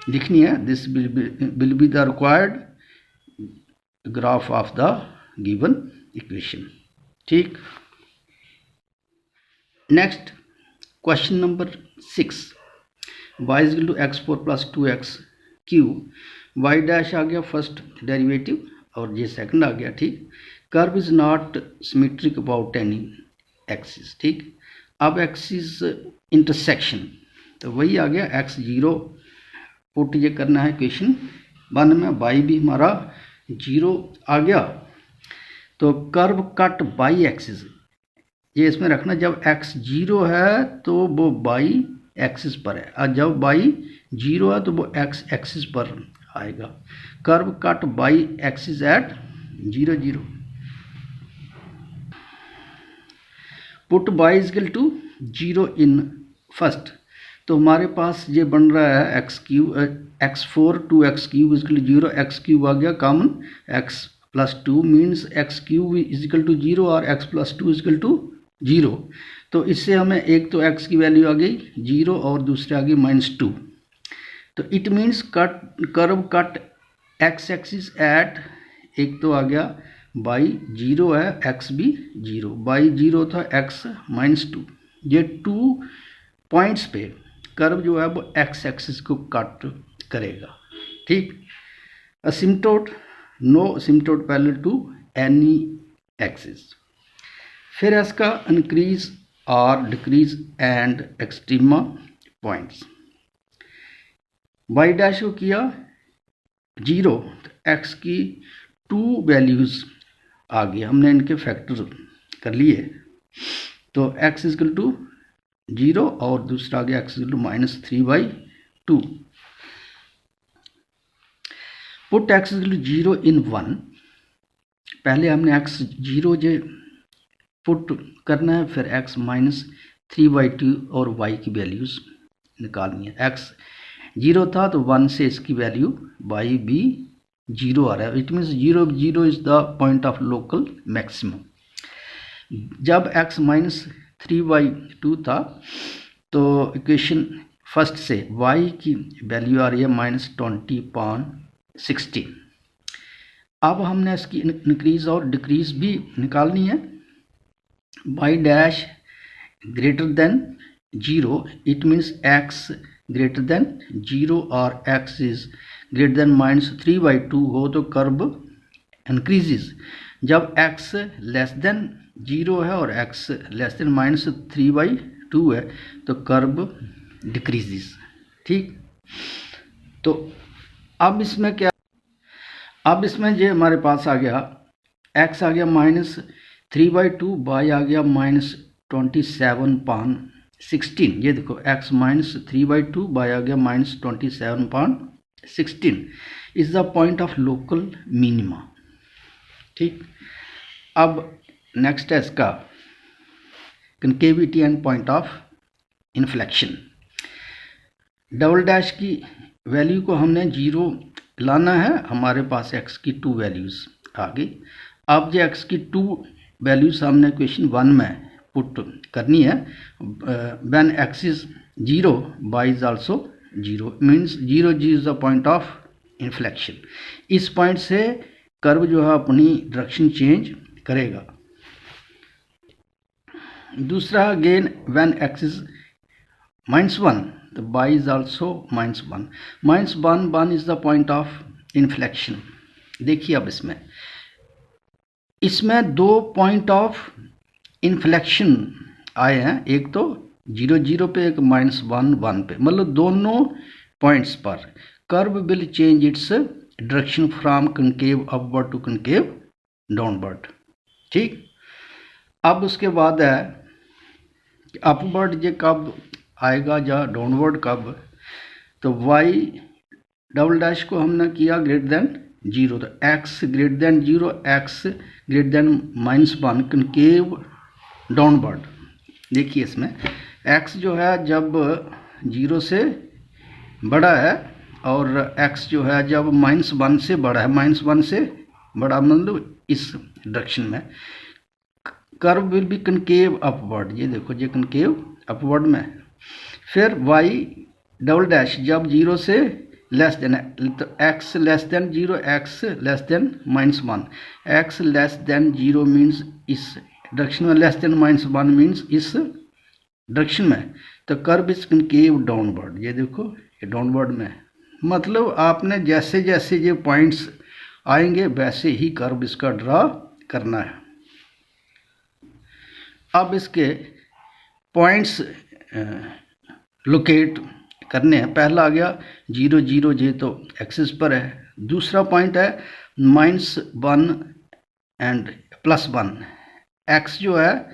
लिखनी है, this will be the required graph of the given equation. ठीक, next question number 6, y is equal to x4 plus 2x3। y dash आ गया फर्स्ट डेरिवेटिव और ये सेकंड आ गया। ठीक, curve is not symmetric about any axis. ठीक, अब एक्सिस इंटरसेक्शन, तो वही आ गया x0 पुट ये करना है इक्वेशन 1 में, y भी हमारा 0 आ गया। तो कर्व कट बाई एक्सिस, ये इसमें रखना, जब x 0 है तो वो बाई एक्सिस पर है, और जब y 0 है तो वो x एक्सिस पर आएगा। Curve cut y axis at 0 0। Put y is equal to 0 in first, तो हमारे पास ये बन रहा है x4 2x3 is equal to 0। x3 आ गया common, x plus 2 means x3 is equal to 0 और x plus 2 is equal to 0। तो इससे हमें एक तो x की वैल्यू आ गई 0 और दूसरे आ गई -2। तो it means curve cut x axis eight, एक तो आ गया y 0 है, x भी 0, y 0 था, x -2। ये 2 पॉइंट्स पे कर्व जो है वो x एक्सिस को कट करेगा। ठीक, asymptote, no asymptote parallel to any axis. फिर इसका इंक्रीज और decrease and extrema points. y dash को किया 0, तो x की 2 वैल्यूज़ आ गई, हमने इनके फैक्टर कर लिए। तो x इज इक्वल टू 0 और दूसरा आ गया x is equal to -3/2। Put x is equal to 0 in 1, पहले हमने x 0 जे पुट करना है, फिर x -3/2 और y की वैल्यूज़ निकालनी है। x जीरो था तो 1 से इसकी वैल्यू बाई भी जीरो आ रहा है। It means 0 0 is the point of local maximum. जब x माइनस 3/2 था तो इक्वेशन फर्स्ट से y की वैल्यू आ रही है -20/16। अब हमने इसकी इंक्रीज और डिक्रीज भी निकालनी है। y dash greater than 0, it means x greater than 0 और x इज ग्रेटर देन -3/2 हो तो कर्व इंक्रीजेज। जब x लेस देन 0 है और x लेस देन -3/2 है तो कर्व डिक्रीजेज। ठीक, तो अब इसमें क्या, अब इसमें जो हमारे पास आ गया x आ गया -3/2, y आ गया -27/16। ये देखो x -3/2, y आ गया -27/16 is the point of local minima. ठीक, अब नेक्स्ट है इसका concavity and point of inflection. Double dash की वैल्यू को हमने 0 लाना है, हमारे पास x की 2 वैल्यूज़ आ गई। अब जो x की 2 वैल्यूज़ हमने क्वेश्चन 1 में पुट करनी है। When x is 0 y is also 0 means 0 is the point of inflection. इस पॉइंट से कर्व जो है अपनी डायरेक्शन चेंज करेगा। दूसरा अगेन व्हेन x इज -1 तो y is also -1। -1 is the point of inflection. देखिए अब इसमें 2 पॉइंट ऑफ इन्फ्लेक्शन आए हैं, एक तो 0 0 पे, एक -1 1 पे। मतलब दोनों पॉइंट्स पर curve will change its direction from concave upward to concave downward. ठीक, अब उसके बाद है अपवर्ड ये कब आएगा या डाउनवर्ड कब। तो y डबल डैश को हमने किया ग्रेटर देन 0 तो x greater than 0, x greater than -1 concave downward. देखिए इसमें x जो है जब 0 से बड़ा है और x जो है जब -1 से बड़ा है, -1 से बड़ा मतलब इस डायरेक्शन में curve will be concave upward. ये देखो ये कनकेव अपवर्ड में। फिर y डबल डैश जब 0 से लेस देन है तो x less than 0, x less than -1, x less than 0 means इस डायरेक्शन में, लेस देन -1 मीन्स इस डायरेक्शन में। तो कर्व इज कनकेव डाउनवर्ड। ये देखो ये डाउनवर्ड में, मतलब आपने जैसे जैसे ये पॉइंट्स आएंगे वैसे ही कर्व इसका ड्रा करना है। अब इसके पॉइंट्स लोकेट करने हैं। पहला आ गया 0 0 जे तो एक्सिस पर है। दूसरा पॉइंट है -1 एंड +1। x जो है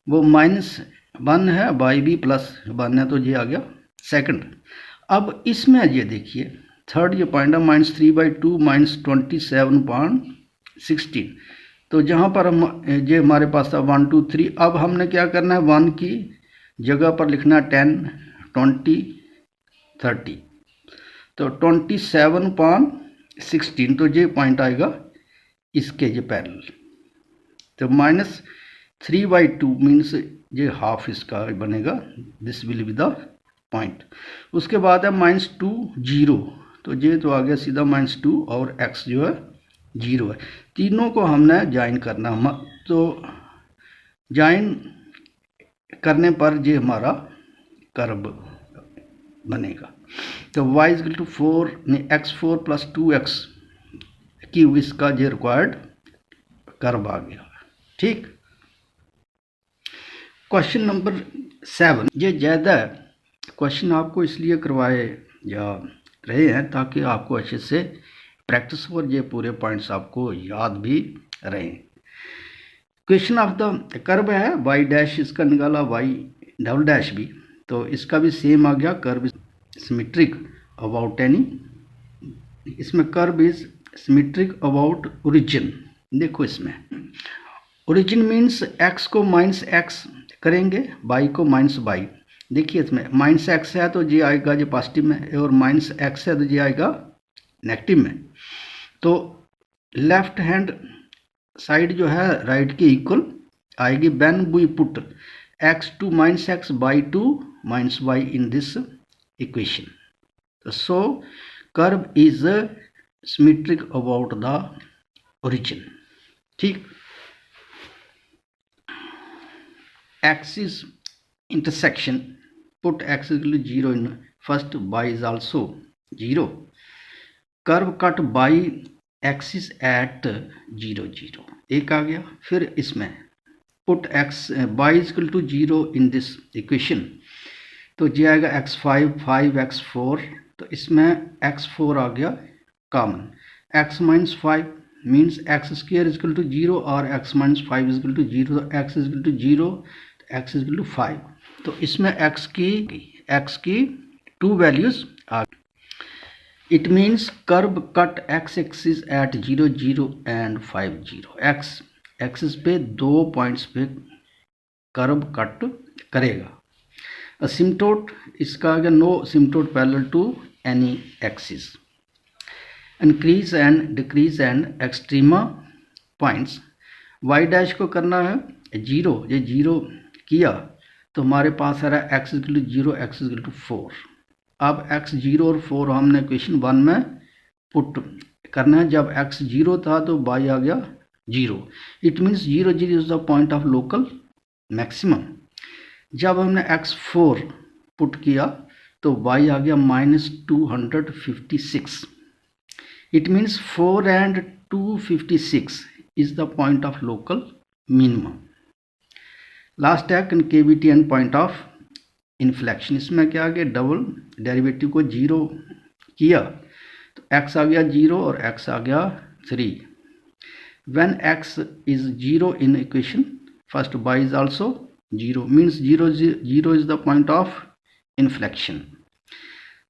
वो -1 है, y भी +1 है, तो ये आ गया सेकंड। अब इसमें ये देखिए थर्ड ये पॉइंट है -3/2 -27/16। तो जहाँ पर हम ये हमारे पास था 1 2 3। अब हमने क्या करना है, 1 की जगह पर लिखना है 10 20 30। तो 27/16 तो ये पॉइंट आएगा इसके ये पैरेलल। तो -3/2 मीन्स ये हाफ इसका बनेगा, this will be the point. उसके बाद है -2 0 तो ये तो आ गया सीधा -2 और x जो है 0 है। तीनों को हमने ज्वाइन करना, तो ज्वाइन करने पर ये हमारा कर्व बनेगा। तो y = 4 x4 + 2x क्यूब इसका ये रिक्वायर्ड कर्व आ गया। ठीक, क्वेश्चन नंबर 7। ये ज़्यादा क्वेश्चन आपको इसलिए करवाए जा रहे हैं ताकि आपको अच्छे से प्रैक्टिस और ये पूरे पॉइंट्स आपको याद भी रहें। क्वेश्चन ऑफ द कर्व है y डैश, इसका निकाला y डबल डैश भी, तो इसका भी सेम आ गया। कर्व सिमेट्रिक अबाउट एनी, इसमें curve is symmetric about origin. देखो इसमें ओरिजिन मीन्स x को -x करेंगे, y को -y, देखिए इसमें माइनस एक्स है तो ये आएगा जो पॉजिटिव में, और माइनस एक्स है तो ये आएगा नेगेटिव में। तो लेफ्ट हैंड साइड जो है राइट के इक्वल आएगी when we put x to minus x by to minus y in this equation. So curve is symmetric about the origin. ठीक, axis intersection, put x is equal to 0 in first, y is also 0, curve cut by axis at 0 0 एक आ गया। फिर इसमें put x y is equal to 0 in this equation, तो ये आएगा x5 5 x4, तो इसमें x4 आ गया common, x minus 5 means x square is equal to 0 और x minus 5 is equal to 0, तो x is equal to 0, x is equal to 5, तो इसमें x की 2 वैल्यूज आ गई। It means curve cut x axis at 0 0 and 5 0, x axis पे 2 points पे curve cut करेगा। असिम्पटोट इसका अगर no asymptote parallel to any axis, increase and decrease and extrema points. y dash को करना है 0, ये 0 किया तो हमारे पास आ रहा है x equal to 0 x equal to 4। अब x 0 और 4 हमने क्वेश्चन 1 में पुट करना है। जब x 0 था तो y आ गया 0, it means 0 0 is the point of local maximum. जब हमने x 4 पुट किया तो y आ गया -256, it means 4 and 256 is the point of local minimum. Last है concavity and point of inflection. इसमें क्या आ गया, डबल डेरिवेटिव को 0 किया तो x आ गया 0 और x आ गया 3। When x is 0 in equation first y is also 0, means 0 0 is the point of inflection.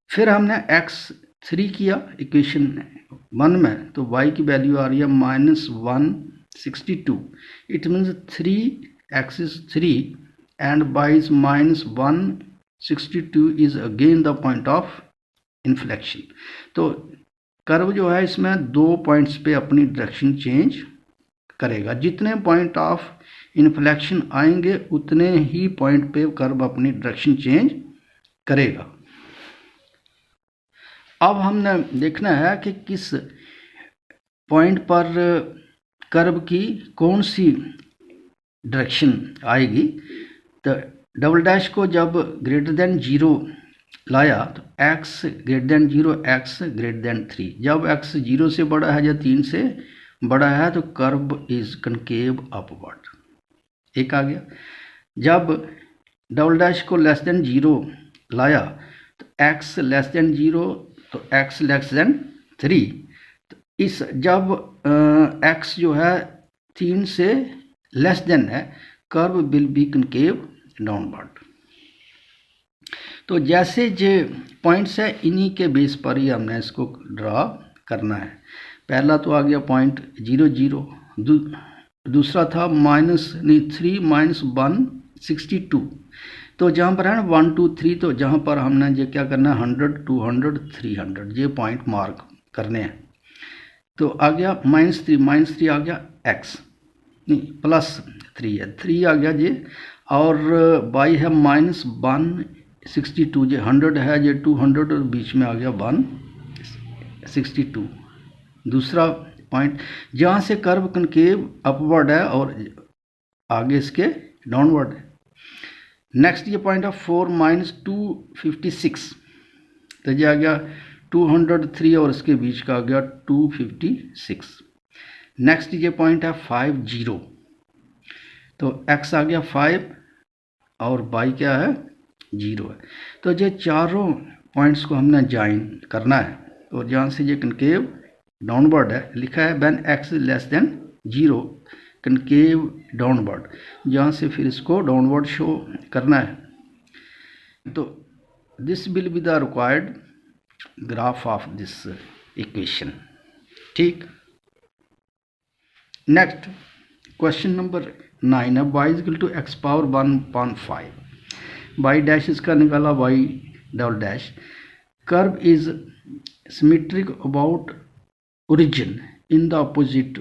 फिर हमने x 3 किया इक्वेशन 1 में, तो y की वैल्यू आ रही है -162, it means 3x is 3 and y is -162 is again the point of inflection। तो कर्व जो है इसमें 2 पॉइंट्स पे अपनी डायरेक्शन चेंज करेगा। जितने पॉइंट ऑफ इन्फ्लेक्शन आएंगे उतने ही पॉइंट पे कर्व अपनी डायरेक्शन चेंज करेगा। अब हमने देखना है कि किस पॉइंट पर कर्व की कौन सी डायरेक्शन आएगी। तो डबल डैश को जब ग्रेटर देन 0 लाया तो x greater than 0 x greater then 3, जब x 0 से बड़ा है या 3 से बड़ा है तो कर्व इज कनकेव अपवर्ड, एक आ गया। जब डबल डैश को लेस देन 0 लाया तो x लेस देन 0 तो x लेस देन 3, तो इस जब x जो है 3 से लेस देन है, curve will be concave downward. तो जैसे जे पॉइंट्स है इन्हीं के बेस पर ही हमने इसको ड्रा करना है। पहला तो आ गया पॉइंट 0 0, दूसरा था -3 -162, तो जहाँ पर है ना 1 2 3, तो जहाँ पर हमने ये क्या करना है 100 200 300 ये पॉइंट मार्क करने हैं। तो आ गया -3 आ गया x नहीं +3 है, 3 आ गया ये, और y है -162, ये 100 है, ये 200 और बीच में आ गया 162। दूसरा पॉइंट जहाँ से कर्व कनकेव अपवर्ड है और आगे इसके डाउनवर्ड है। नेक्स्ट ये पॉइंट है 4 -256, तो ये आ गया 203 और इसके बीच का आ गया 256। नेक्स्ट ये पॉइंट है 5 0, तो x आ गया 5 और y क्या है 0 है। तो ये चारों पॉइंट्स को हमने ज्वाइन करना है, और जहाँ से ये कनकेव डाउनवर्ड है लिखा है when x less than 0 concave downward, जहाँ से फिर इसको डाउनवर्ड शो करना है। तो this will be the required graph of this equation. ठीक, नेक्स्ट क्वेश्चन नंबर 9 है y is equal to x power 1/5। Y dash इसका निकाला y double dash. Curve is symmetric about origin in the opposite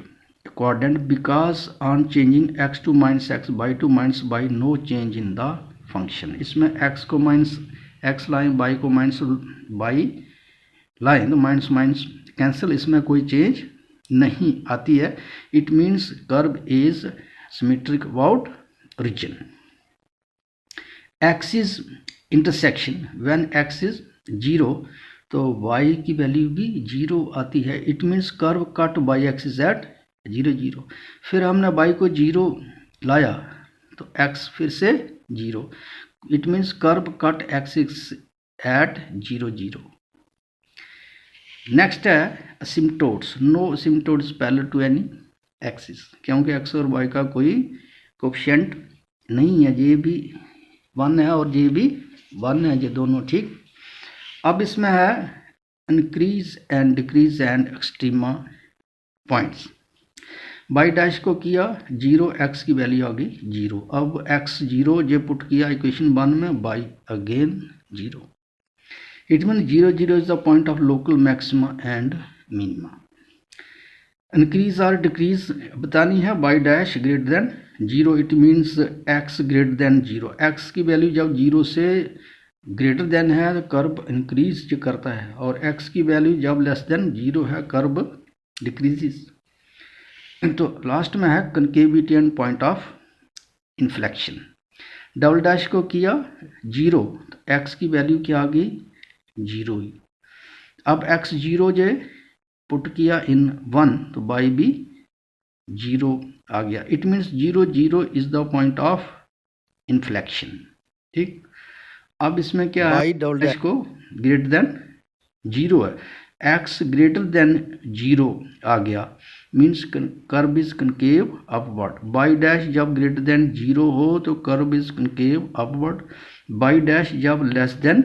quadrant because on changing x to minus x by to minus by no change in the function। इसमें x को minus x line y को minus y line minus minus cancel, इसमें कोई change नहीं आती है। It means curve is symmetric about origin. x is intersection when x is 0 तो y की वैल्यू भी 0 आती है। It means curve cut y axis at 0 0। फिर हमने y को 0 लाया तो x फिर से 0। It means curve cut axis at 0 0। Next है asymptotes. No asymptotes parallel to any axis, क्योंकि x और y का कोई कोफिशिएंट नहीं है। ये भी 1 है और ये भी 1 है, ये दोनों ठीक। अब इसमें है increase and decrease and extrema points. Y dash को किया 0, x की वैल्यू आ गई 0। अब x 0 ये पुट किया इक्वेशन 1 में, by again 0। It mean 0 0 is the point of local maxima and minima. Increase और डिक्रीज बतानी है। By dash greater than 0, it means x greater than 0। x की वैल्यू जब 0 से ग्रेटर देन है तो कर्व इंक्रीज करता है, और x की वैल्यू जब लेस देन 0 है कर्व डिक्रीजेस। तो लास्ट में है concavity and point of inflection. Double dash को किया 0 तो x की वैल्यू क्या आ गई 0 ही। अब x 0 जे पुट किया इन 1 तो y भी 0 आ गया। It means 0 0 is the point of inflection. ठीक, अब इसमें क्या है, डबल डैश को ग्रेटर देन 0 है, x ग्रेटर देन 0 आ गया, means curve is concave upward. By dash जब ग्रेटर देन 0 हो तो curve is concave upward. By dash जब लेस देन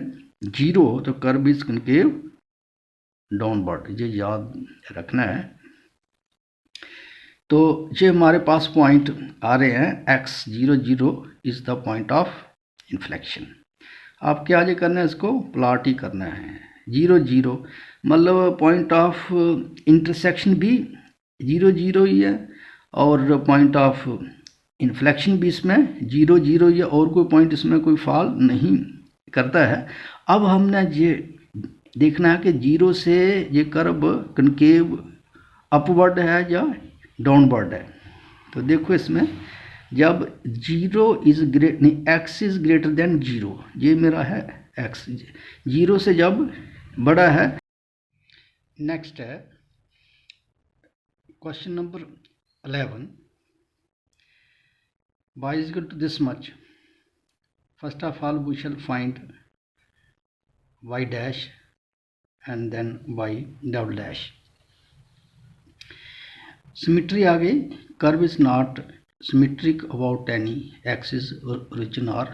0 हो तो कर्व इज कनकेव डाउनवर्ड। ये याद रखना है। तो ये हमारे पास पॉइंट आ रहे हैं। x 0 0 is the point of inflection. आप क्या ये करना है, इसको प्लॉट ही करना है। 0 0 मतलब पॉइंट ऑफ इंटरसेक्शन भी 0 0 ही है, और पॉइंट ऑफ इन्फ्लेक्शन भी इसमें 0 0 ही है, और कोई पॉइंट इसमें कोई फॉल नहीं करता है। अब हमने ये देखना है कि 0 से ये कर्व कनकेव अपवर्ड है या डाउनवर्ड है। तो देखो इसमें जब 0 इज ग्रेट नहीं x इज ग्रेटर देन 0, ये मेरा है x 0 से जब बड़ा है। नेक्स्ट है question number 11। y is equal to this much. First of all we shall find y dash and then y double dash. Symmetry आ गई। Curve is not symmetric about any axis origin or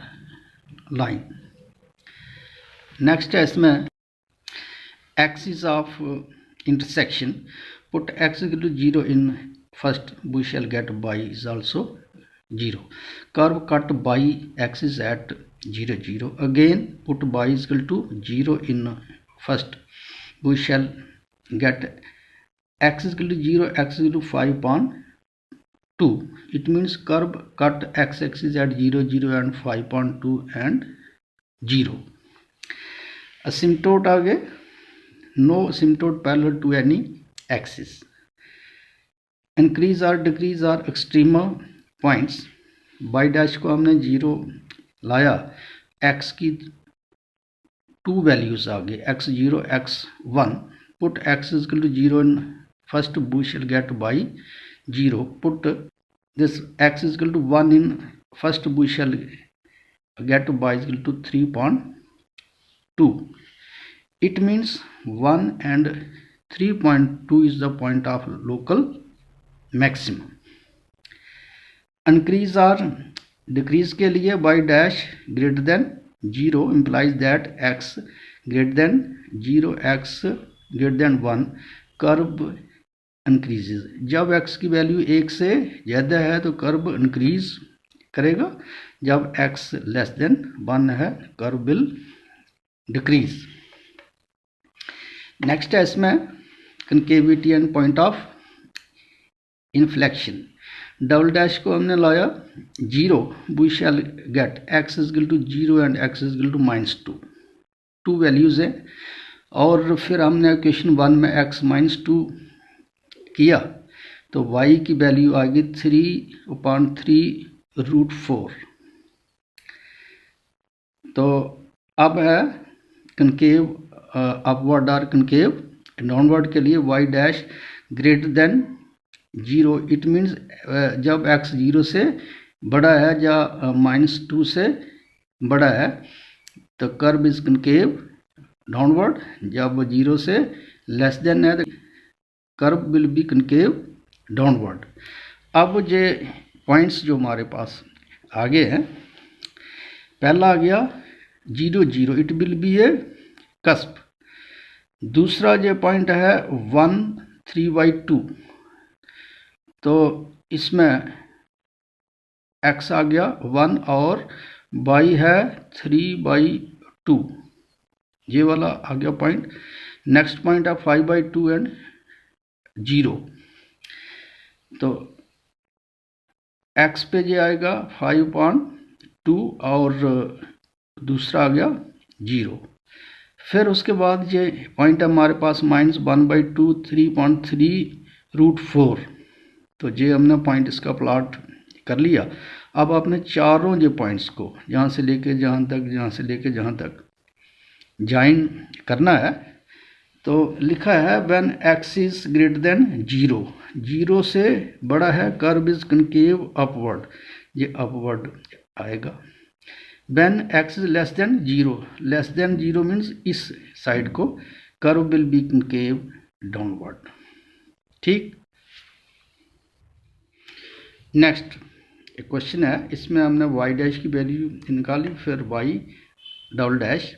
line. Next है इसमें axis of intersection. Put x equal to 0 in first, we shall get y is also 0. Curve cut by axis at 0 0. Again put y is equal to 0 in first, we shall get x is equal to 0, x is equal to 5 upon 2. It means curve cut x axis at 0 0 and 5.2 and 0. Asymptote आ गए। No asymptote parallel to any axis. Increase or decrease or extrema points. y dash को हमने 0 लाया, x की 2 values आ गई, x0 x1। Put x is equal to 0 in first, we shall get y 0. Put this x is equal to 1 in first, we shall get y is equal to 3.2. It means 1 and 3.2 is the point of local maximum. Increase or decrease के लिए y dash greater than 0 implies that x greater than 0, x greater than 1, curve increases. जब x की value 1 से ज़्यादा है तो curve increase करेगा, जब x लेस देन 1 है कर्व विल डिक्रीज। नेक्स्ट है इसमें concavity and point of inflection. Double dash को हमने लाया 0, we shall get x is equal to 0 and x is equal to -2, 2 values हैं। और फिर हमने इक्वेशन 1 में x -2 किया तो y की वैल्यू आ गई 3/3√4। तो अब है कनकेव अपवर्ड और कनकेव डाउनवर्ड के लिए y dash greater than 0, it means जब x 0 से बड़ा है या -2 से बड़ा है तो कर्व इज कनकेव डाउनवर्ड, जब 0 से लेस देन है तो curve will be concave downward. अब ये पॉइंट्स जो हमारे पास आगे हैं, पहला आ गया 0 0, it will be A cusp. दूसरा जो पॉइंट है 1 3/2, तो इसमें x आ गया 1 और y है 3/2, ये वाला आ गया पॉइंट। नेक्स्ट पॉइंट है 5/2 एंड 0, तो x पे ये आएगा 5/2 और दूसरा आ गया 0। फिर उसके बाद ये पॉइंट है हमारे पास -1/2 3/3√4, तो ये हमने पॉइंट इसका प्लॉट कर लिया। अब आपने चारों जो पॉइंट्स को जहाँ से लेके जहाँ तक, जहाँ से लेके जहाँ तक ज्वाइन करना है, तो लिखा है when x is greater than 0, 0 से बड़ा है कर्व इज कनकेव अपवर्ड, ये अपवर्ड आएगा। When x is less than 0, less than 0 means इस साइड को curve will be concave downward. ठीक, नेक्स्ट एक क्वेश्चन है, इसमें हमने y डैश की वैल्यू निकाली, फिर y double dash.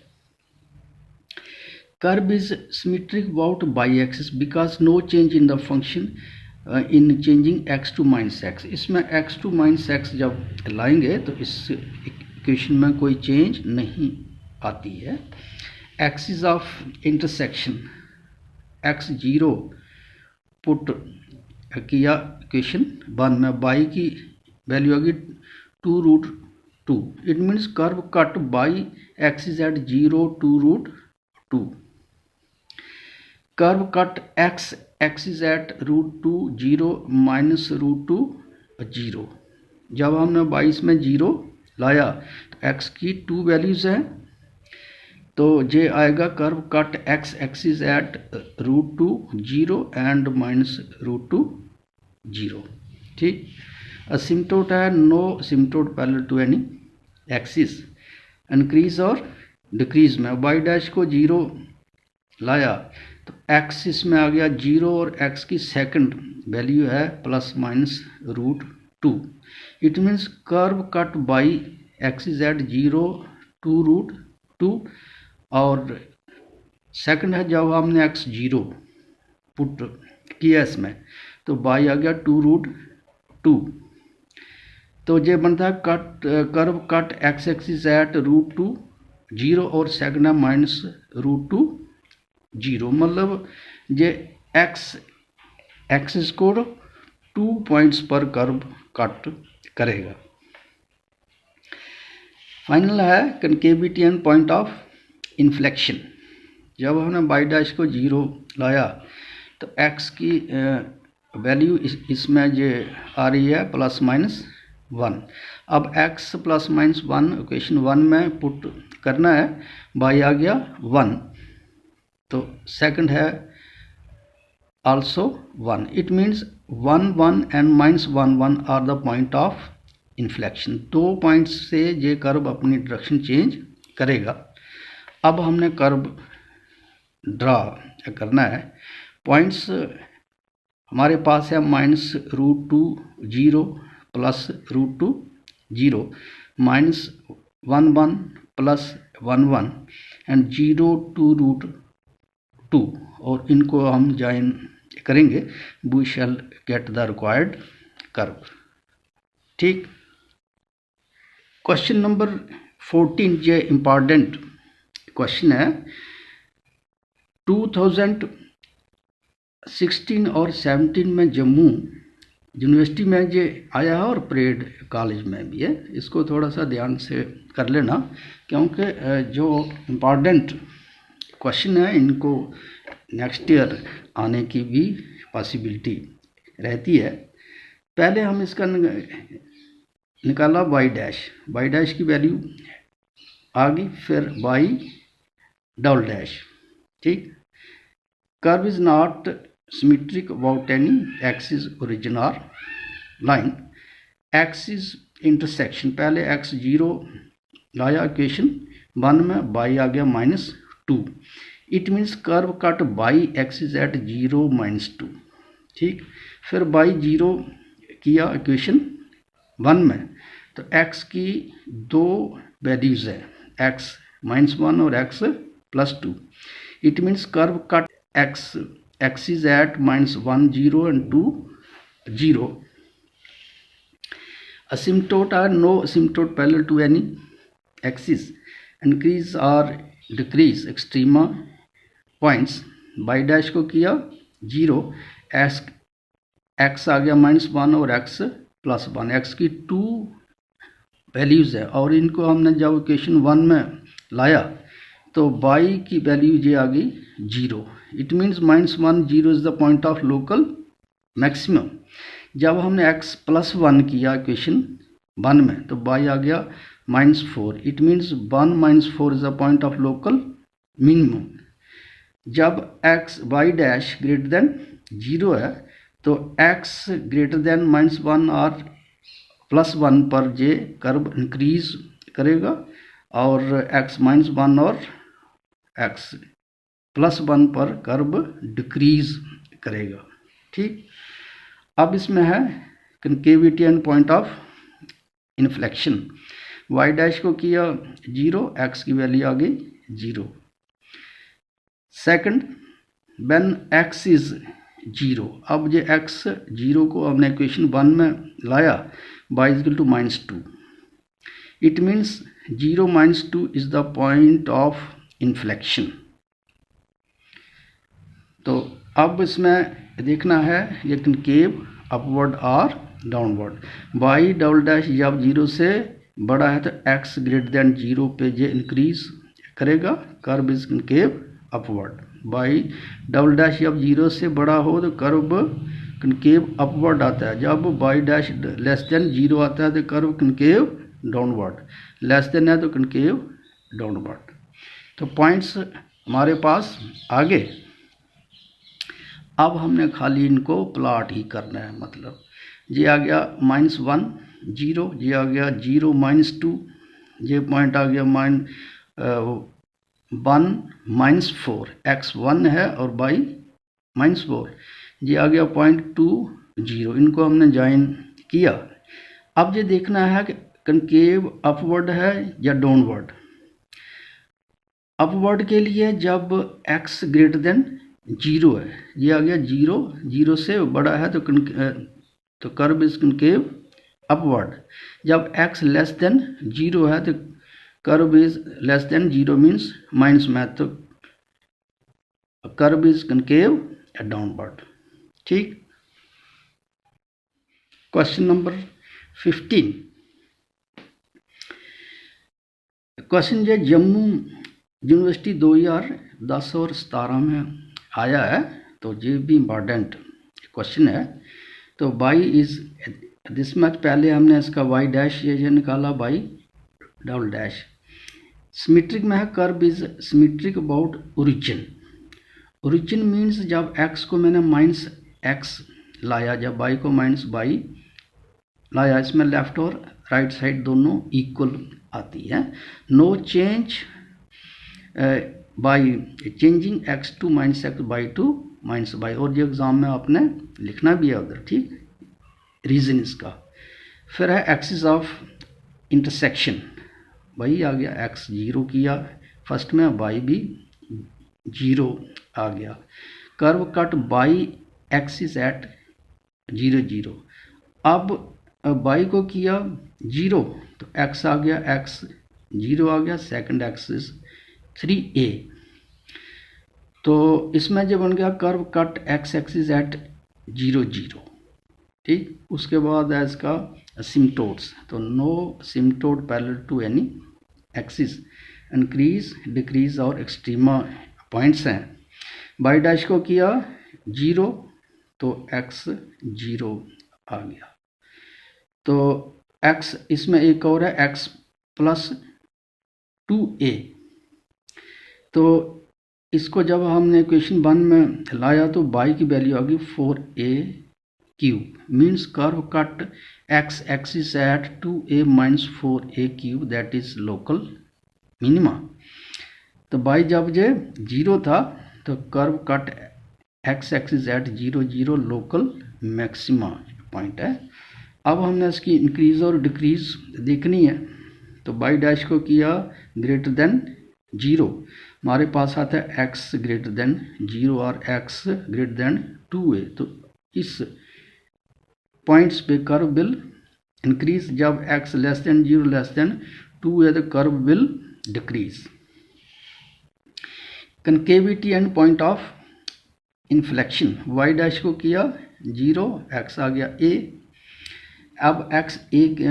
Curve is symmetric about y-axis because no change in the function in changing x to -x। इसमें x to -x जब लाएंगे तो इस इक्वेशन में कोई चेंज नहीं आती है। Axis of intersection x 0 put किया इक्वेशन 1 में, y की वैल्यू आ गई 2√2, it means curve cut y axis at 0 2√2। Curve cut x axis at √2 0 -√2 0। जब हमने 22 में 0 लाया तो x की 2 वैल्यूज़ हैं, तो ये आएगा curve cut x axis at √2 0 and -√2 0। ठीक, असिम्पटोट है no asymptote parallel to any axis, increase और डिक्रीज में y डैश को 0 लाया तो x इसमें आ गया 0 और x की सेकंड वैल्यू है ±√2, it means curve cut y axis at 0 2√2, और सेकंड है जब हमने x 0 पुट किया इसमें तो y आ गया 2√2, तो ये बनता है curve cut x axis at √2 0 और सेकंड है -√2 0, मतलब ये x एक्सिस को 2 पॉइंट्स पर कर्व कट करेगा। फाइनल है concavity and point of inflection. जब हमने y डैश को 0 लाया तो x की वैल्यू इसमें ये आ रही है ±1। अब x ±1 इक्वेशन 1 में पुट करना है, y आ गया 1, तो सेकंड है also 1, it means 1 1 and -1 1 are the point of inflection. 2 points से ये कर्व अपनी डायरेक्शन चेंज करेगा। अब हमने कर्व ड्रा करना है। पॉइंट्स हमारे पास है -√2 0 +√2 0, -1 1 +1 1 एंड 0 2√2, और इनको हम ज्वाइन करेंगे, we shall get the required curve. ठीक। क्वेश्चन नंबर 14 ये इम्पॉर्टेंट क्वेश्चन है। 2016 और 17 में जम्मू यूनिवर्सिटी में ये आया है और परेड कॉलेज में भी है। इसको थोड़ा सा ध्यान से कर लेना, क्योंकि जो इम्पॉर्टेंट क्वेश्चन है इनको नेक्स्ट ईयर आने की भी पॉसिबिलिटी रहती है। पहले हम इसका निकाला वाई डैश की वैल्यू आ गई, फिर वाई डबल डैश। ठीक, curve is not symmetric about any axis origin और लाइन। एक्सिस इंटरसेक्शन, पहले x 0 लाया इक्वेशन 1 में, y आ गया -2। It means curve cut y axis at 0 -2। ठीक, फिर y 0 किया इक्वेशन 1 में, तो x की दो वैल्यूज़ है, x -1 और x +2। It means curve cut x axis eight -1 0 and 2 0। asymptote are no asymptote parallel to any axis, increase or decrease extrema points। y dash को किया 0, x आ गया -1 और x +1। x की 2 वैल्यूज़ है और इनको हमने जब इक्वेशन 1 में लाया तो y की वैल्यू ये आ गई 0। It means -1 0 is the point of local maximum. जब हमने x +1 किया इक्वेशन 1 में तो y आ गया -4। It means 1 - 4 is the point of local minimum. जब y डैश ग्रेटर देन 0 है तो x ग्रेटर देन -1 और +1 पर ये कर्व इंक्रीज करेगा और x -1 और x +1 पर कर्व डिक्रीज करेगा। ठीक, अब इसमें है concavity and point of inflection. y dash को किया 0, x की वैल्यू आ गई 0। सेकंड, व्हेन x इज 0, अब ये x 0 को हमने इक्वेशन 1 में लाया, y equal to -2। It means 0 -2 is the point of inflection. तो अब इसमें देखना है ये कनकेव अपवर्ड और डाउनवर्ड। y डबल डैश जब 0 से बड़ा है तो x ग्रेटर देन 0 पे ये इंक्रीज करेगा, curve is concave upward. y double dash जब 0 से बड़ा हो तो कर्व कनकेव अपवर्ड आता है। जब y डैश लेस देन 0 आता है तो curve concave downward, less than है तो कनकेव डाउनवर्ड। तो पॉइंट्स हमारे पास आगे, अब हमने खाली इनको प्लॉट ही करना है। मतलब ये आ गया -1 0, ये आ गया 0 -2, ये पॉइंट आ गया -1 -4, x 1 है और y -4, ये आ गया पॉइंट 2 0। इनको हमने ज्वाइन किया। अब ये देखना है कि कनकेव अपवर्ड है या डाउनवर्ड। अपवर्ड के लिए जब x ग्रेटर देन 0 है, ये आ गया 0, 0 से बड़ा है तो कर्व इज कनकेव अपवर्ड। जब x लेस देन 0 है तो curve is less than 0 means minus में, तो कर्व इज कनकेव डाउनवर्ड। ठीक, क्वेश्चन नंबर 15। क्वेश्चन ये जम्मू यूनिवर्सिटी 2010 और 17 में आया है, तो ये भी इम्पॉर्टेंट क्वेश्चन है। तो y इज दिस मच, पहले हमने इसका y डैश ये निकाला, y डबल डैश। सिमेट्रिक में है, curve is symmetric about origin. Origin means जब x को मैंने -x लाया, जब y को -y लाया, इसमें लेफ्ट और राइट साइड दोनों इक्वल आती है। No change by changing x2 -x by2 -y। और ये एग्ज़ाम में आपने लिखना भी है उधर। ठीक, रीज़न इसका। फिर है एक्सिस ऑफ इंटरसेक्शन, वही आ गया, x 0 किया फर्स्ट में, y भी 0 आ गया। Curve cut y axis at 0 0। अब अब बाई को किया 0 तो x आ गया, x 0 आ गया, सेकंड एक्सिस 3a। तो इसमें जो बन गया curve cut x axis at 0 0, ठीक। उसके बाद है इसका सिम्टोड्स, तो no asymptote parallel to any axis, increase decrease और एक्सट्रीमा पॉइंट्स हैं। बाई डैश को किया 0 तो x 0 आ गया। तो x इसमें एक और है x प्लस 2a, तो इसको जब हमने इक्वेशन 1 में लाया तो बाई की वैल्यू आ गई 4a cube, means curve cut x axis eight 2a minus 4a cube, that is local minima. तो बाई जब ये 0 था तो curve cut x axis at 0 0 local maxima point है। अब हमने इसकी इंक्रीज और डिक्रीज देखनी है, तो बाई डैश को किया ग्रेटर देन 0, हमारे पास आता है x ग्रेटर देन 0 और x ग्रेटर देन 2a, तो इस पॉइंट्स पे कर्व विल इंक्रीज, जब x less than 0 less than 2a the curve will decrease. Concavity and point of inflection, y dash को किया 0, x आ गया a। अब x एक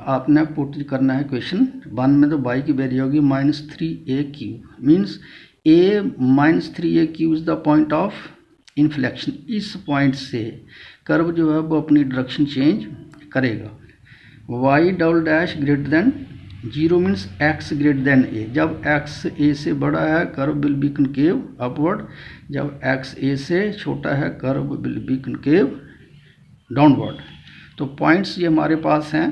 आपने पुट करना है क्वेश्चन 1 में, तो y की वैल्यू होगी -3a cube, means a -3a cube is the point of inflection. इस पॉइंट से कर्व जो है वो अपनी डायरेक्शन चेंज करेगा। y double dash greater than 0 means x greater then a, जब x a से बड़ा है curve will be concave upward, जब x a से छोटा है curve will be concave downward. तो पॉइंट्स ये हमारे पास हैं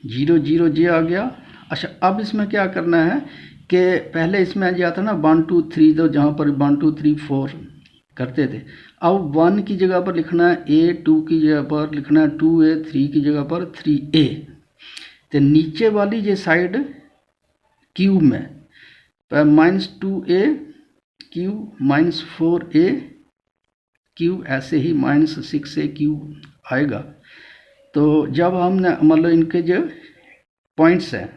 0 0 जे आ गया। अच्छा, अब इसमें क्या करना है कि पहले इसमें जो आता ना 1 2 3, तो जहाँ पर 1 2 3 4 करते थे, अब 1 की जगह पर लिखना है a, 2 की जगह पर लिखना है 2a, 3 की जगह पर 3a। तो नीचे वाली ये साइड क्यूब में -2a क्यूब -4a क्यूब, ऐसे ही -6a क्यूब आएगा। तो जब हमने मतलब इनके जो पॉइंट्स हैं,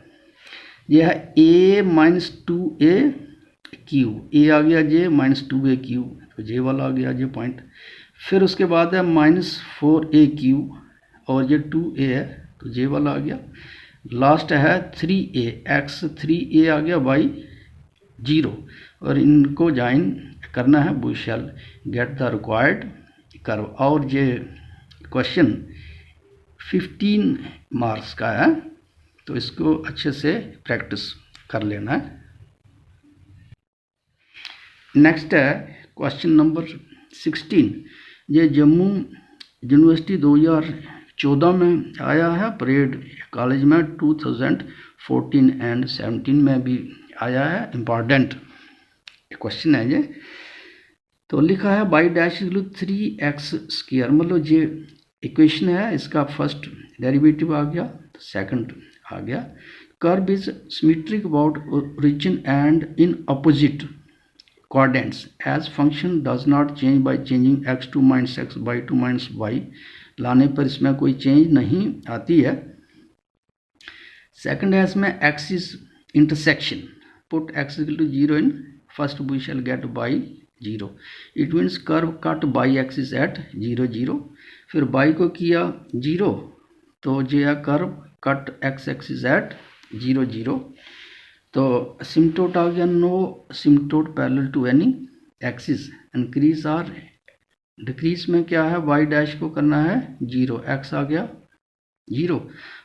यह है a -2a क्यूब, a आ गया j -2a क्यूब, तो j वाला आ गया j पॉइंट। फिर उसके बाद है -4a क्यूब और ये 2a है तो j वाला आ गया। लास्ट है 3a, x 3a आ गया, y 0, और इनको ज्वाइन करना है, we shall get the required curve. और ये क्वेश्चन 15 मार्क्स का है, तो इसको अच्छे से प्रैक्टिस कर लेना है। नेक्स्ट है क्वेश्चन नंबर 16, ये जम्मू यूनिवर्सिटी 2014 में आया है, परेड कॉलेज में 2014 एंड 17 में भी आया है, इम्पॉर्टेंट क्वेश्चन है ये। तो लिखा है by dash equal 3x square, मतलब ये इक्वेशन है, इसका फर्स्ट डेरिवेटिव आ गया, सेकंड आ गया। Curve is symmetric about origin and in opposite coordinates as function does not change by changing x2 minus x y2 minus y, लाने पर इसमें कोई चेंज नहीं आती है। सेकंड है इसमें axis intersection, put x equal to 0 in first we shall get y 0, it means curve cut y axis at 0 0। फिर बाई को किया 0 तो जो है curve cut x axis at 0 0। तो सिम्टोड आ गया, no asymptote parallel to any axis, increase और डिक्रीज में क्या है, y डैश को करना है 0, x आ गया 0।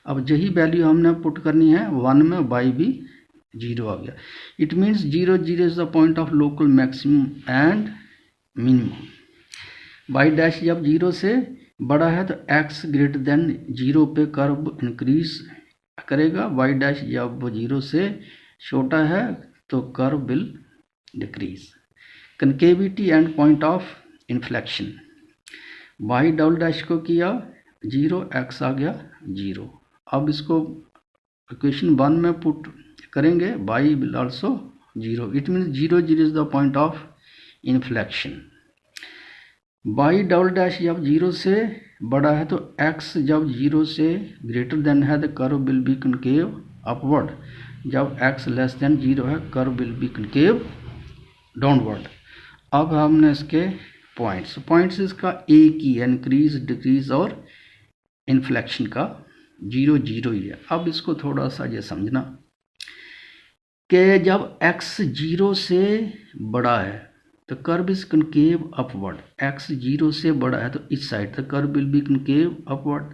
अब यही वैल्यू हमने पुट करनी है 1 में, y भी 0 आ गया। It means 0 0 is the point of local maximum and minimum. y dash जब 0 से बड़ा है तो x ग्रेटर देन 0 पे कर्व इंक्रीज करेगा, y डैश जब 0 से छोटा है तो curve will decrease. Concavity and point of inflection, y double dash को किया 0, x आ गया 0। अब इसको इक्वेशन 1 में पुट करेंगे, y will also 0, it means 0 0 is the point of inflection. y double dash जब 0 से बड़ा है तो x जब 0 से ग्रेटर देन है तो curve will be concave upward, जब x लेस देन 0 है curve will be concave downward. अब हमने इसके पॉइंट्स इसका एक ही है, इंक्रीज डिक्रीज और इन्फ्लेक्शन का 0 0 ही है। अब इसको थोड़ा सा ये समझना कि जब x 0 से बड़ा है तो curve is concave upward, x 0 से बड़ा है तो इस साइड तो curve will be concave upward.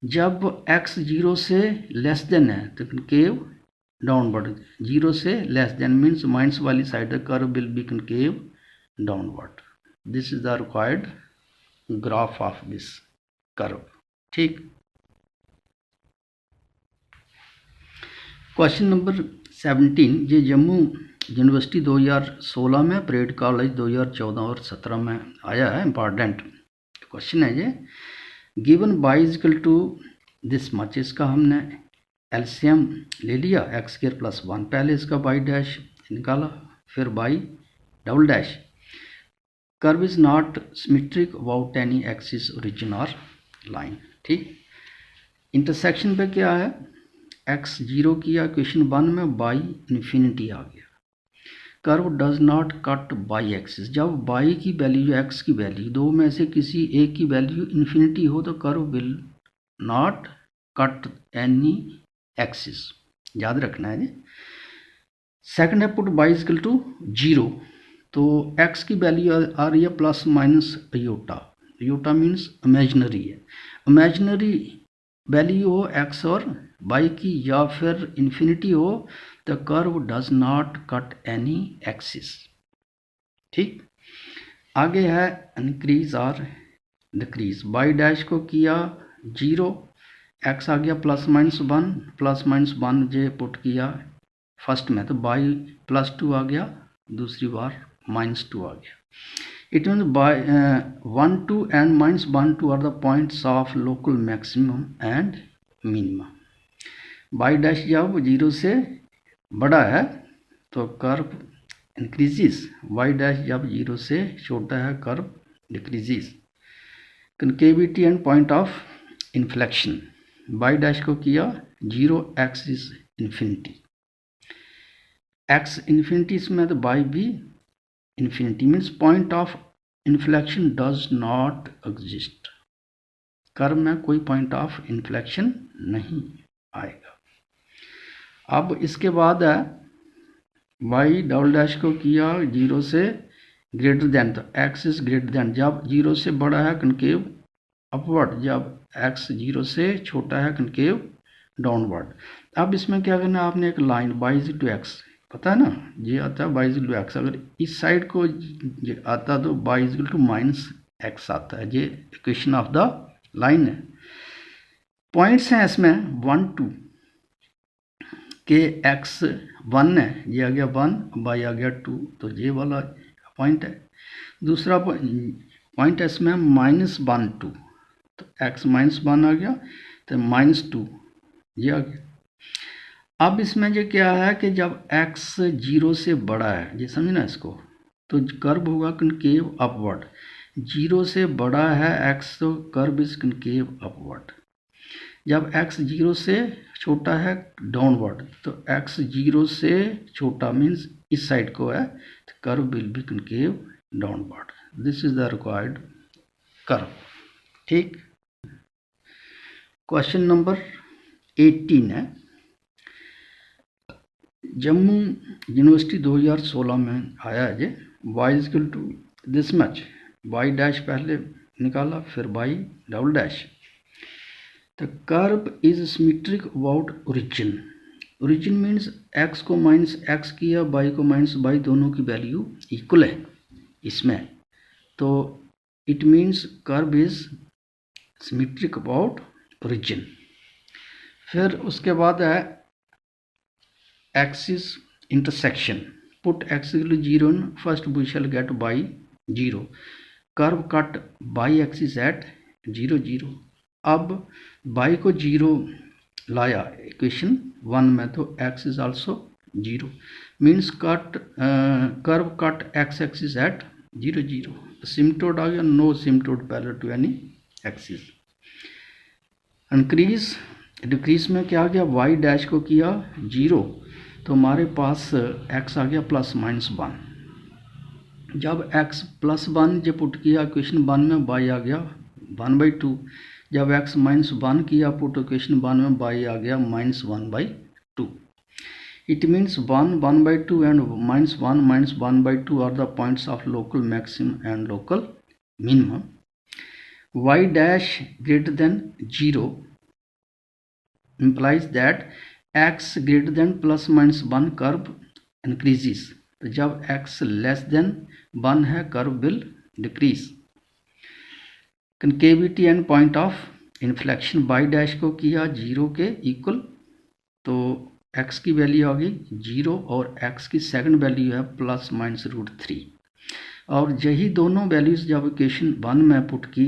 जब x 0 से लेस देन है तो कनकेव डाउनवर्ड, 0 से लेस देन मीन्स माइनस वाली side the curve will be concave downward. This is the required graph of this curve. ठीक, क्वेश्चन नंबर 17 ये Jammu university 2016 में, parade college 2014 और 17 में आया है, इम्पॉर्टेंट क्वेश्चन है ये। Given y equal to this much, इसका हमने एलसीएम ले लिया x² + 1, पहले इसका y डैश निकाला फिर y double dash. Curve is not symmetric about any axis origin और लाइन। ठीक, इंटरसेक्शन पे क्या है, x 0 किया इक्वेशन 1 में, y इन्फिनिटी आ गया। Curve does not cut y axis, जब y की वैल्यू x की वैल्यू दो में से किसी एक की वैल्यू इन्फिनिटी हो तो curve will not cut any axis, याद रखना है जी। सेकंड है पुट y इक्वल टू 0, तो x की वैल्यू आ रही है plus minus iota, iota means imaginary है, इमेजिनरी वैल्यू हो x और y की या फिर इन्फिनिटी हो तो curve does not cut any axis. ठीक, आगे है इंक्रीज और डिक्रीज, y डैश को किया 0, x आ गया +-1 जे पुट किया फर्स्ट में तो y +2 आ गया, दूसरी बार -2 आ गया। It means by 1 2 and -1 2 are the points of local maximum and minimum. y dash जब 0 से बड़ा है तो कर्व इंक्रीजेस, y डैश जब 0 से छोटा है curve decreases. Concavity and point of inflection, y dash को किया 0, x is infinity, x infinity इसमें तो y भी infinity, means point of inflection does not exist, curve में कोई पॉइंट ऑफ इन्फ्लेक्शन नहीं आएगा। अब इसके बाद है y डबल डैश को किया 0 से ग्रेटर देन, तो x इज ग्रेटर देन, जब 0 से बड़ा है कनकेव अपवर्ड, जब x 0 से छोटा है कनकेव डाउनवर्ड। अब इसमें क्या करना है, आपने एक line y equal to x, पता है ना ये आता है y इक्वल टू x, अगर इस साइड को आता तो y इक्वल टू -x आता है, ये इक्वेशन ऑफ द लाइन है। पॉइंट्स हैं इसमें 1 2 के x 1 है, ये आ गया 1, y आ गया 2, तो ये वाला पॉइंट है। दूसरा पॉइंट है इसमें -1 2, तो x -1 आ गया तो -2 ये आ गया। अब इसमें जो क्या है कि जब x 0 से बड़ा है, ये समझना इसको, तो कर्व होगा कनकेव अपवर्ड, 0 से बड़ा है x तो कर्व इज कनकेव अपवर्ड। जब x 0 से छोटा है डाउनवर्ड, तो x 0 से छोटा मीन्स इस साइड को है तो curve will be concave downward. This is the required curve. ठीक, क्वेश्चन नंबर 18 है, जम्मू यूनिवर्सिटी 2016 में आया है ये, y equal to this much, y dash पहले निकाला फिर y double dash. The curve is symmetric about origin, origin means x को -x किया, y को -y, दोनों की वैल्यू इक्वल है इसमें, तो it means curve is symmetric about origin. फिर उसके बाद है axis intersection, put x equal 0 in first we shall get y 0, curve cut y axis at 0 0। अब y को 0 लाया इक्वेशन 1 में तो x is also 0, means curve cut x axis at 0 0। Asymptote आ गया, no asymptote parallel to any axis. Increase decrease में क्या आ गया, वाई डैश को किया 0 तो हमारे पास एक्स आ गया +-1। जब x +1 जो पुट किया इक्वेशन 1 में, y आ गया 1/2। जब x -1 किया पुट इक्वेशन 1 में, y आ गया -1/2। It means 1, 1/2 and -1, -1/2 are the points of local maximum and local minimum. Y dash greater than 0 implies that x greater than +-1 curve increases. तो जब x लेस देन 1 है, curve will decrease. Concavity and point of inflection, y dash को किया 0 के equal तो x की value आ गई 0 और x की सेकंड वैल्यू है +-√3। और यही दोनों वैल्यूज जब इक्वेशन 1 में पुट की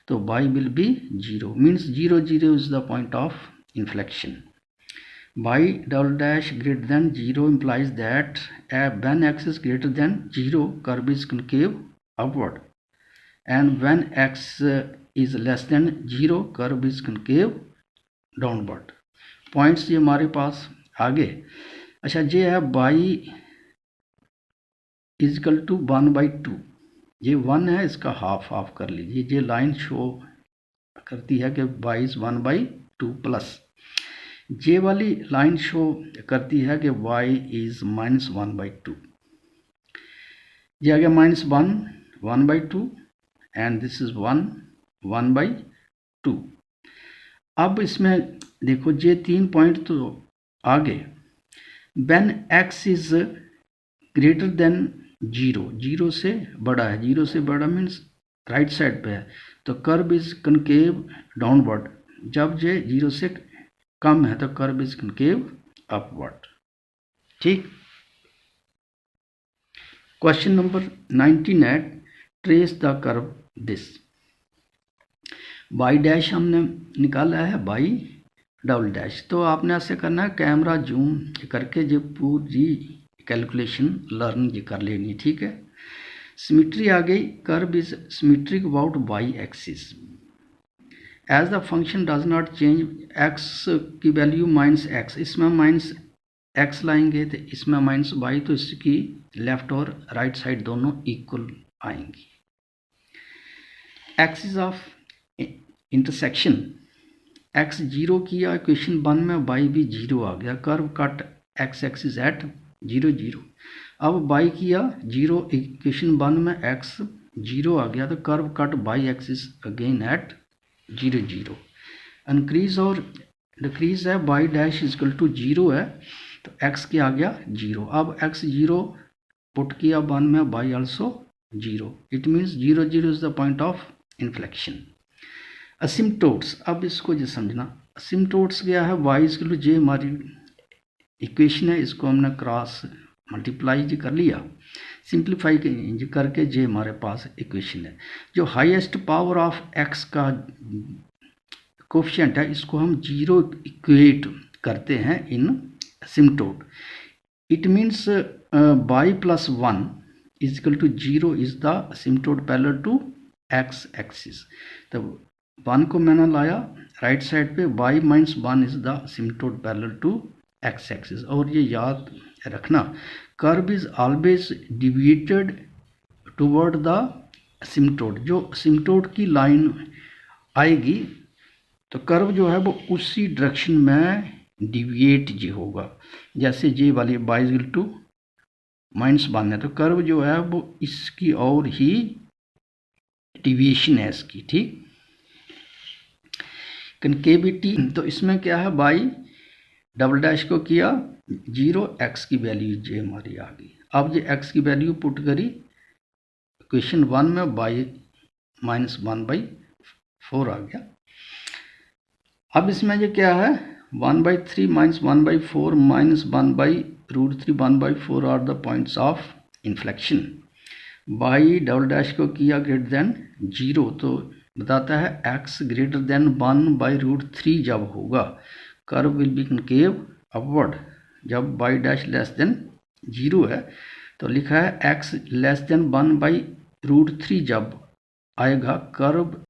तो y will be 0, means 0, 0 is the point of inflection. y double dash greater than 0 implies that when x is greater than 0 curve is concave upward, and when x is less than 0 curve is concave downward. Points ये हमारे पास आगे। अच्छा, ये है y = 1/2, ये 1 है, इसका half कर लीजिए। ये लाइन शो करती है कि y is 1/2 प्लस ये वाली लाइन शो करती है कि y is -1/2। ये आ गया -1 1/2 एंड दिस इज 1 1/2। अब इसमें देखो ये 3 पॉइंट तो आ गए। When x is greater than 0, 0 से बड़ा है, 0 से बड़ा मीन्स राइट साइड पे है, तो कर्व इज कनकेव डाउनवर्ड। जब ये 0 से कम है तो कर्व इज कनकेव अपवर्ड। ठीक। Question number 19 trace the curve this. y dash हमने निकाला है, y डबल डैश। तो आपने ऐसे करना है, कैमरा जूम करके जो पूरी कैलकुलेशन लर्न ये कर लेनी। ठीक है। सिमेट्री आ गई, curve is symmetric about y axis. As the function does not change, x की वैल्यू -x, इसमें -x लाएंगे तो इसमें -y, तो इसकी लेफ्ट और राइट साइड दोनों इक्वल आएंगी। एक्सिस ऑफ इंटरसेक्शन, x 0 किया इक्वेशन 1 में, y भी 0 आ गया, curve cut x axis at 0, 0। अब y किया 0 इक्वेशन 1 में, x 0 आ गया, तो curve cut y axis again at 0, 0। Increase और डिक्रीज है, y डैश = 0 है तो x क्या आ गया 0। अब x 0 पुट किया 1 में, y also 0। It means 0, 0 is the point of inflection. Asymptotes, अब इसको जो समझना, असिम्पटोट्स क्या है, y = j हमारी इक्वेशन है, इसको हमने क्रॉस मल्टीप्लाई जी कर लिया, सिंप्लीफाई करके जे हमारे पास इक्वेशन है। जो हाईएस्ट पावर ऑफ x का कोफिशिएंट है, इसको हम 0 इक्वेट करते हैं in asymptote. It means y + 1 = 0 is the asymptote parallel to x axis. तो 1 को मैंने लाया राइट साइड पे, y - 1 is the asymptote parallel to x axis. और ये याद रखना, curve is always deviated toward the asymptote. जो असिम्पटोट की लाइन आएगी तो कर्व जो है वो उसी डायरेक्शन में डिविएट जी होगा। जैसे जे वाली y = -1 है तो कर्व जो है वो इसकी और ही डिविएशन है इसकी। ठीक। कनकेविटी, तो इसमें क्या है, y डबल डैश को किया 0, x की वैल्यू जे हमारी आ गई। अब ये x की वैल्यू पुट करी इक्वेशन 1 में, y -1/4 आ गया। अब इसमें ये क्या है, 1/3 -1/4 -1/√3 1/4 are the points of inflection. y double dash को किया ग्रेटर देन 0 तो बताता है x ग्रेटर देन 1/√3 जब होगा curve will be concave upward. जब y डैश लेस देन 0 है तो लिखा है x लेस देन 1/√3 जब आएगा कर्व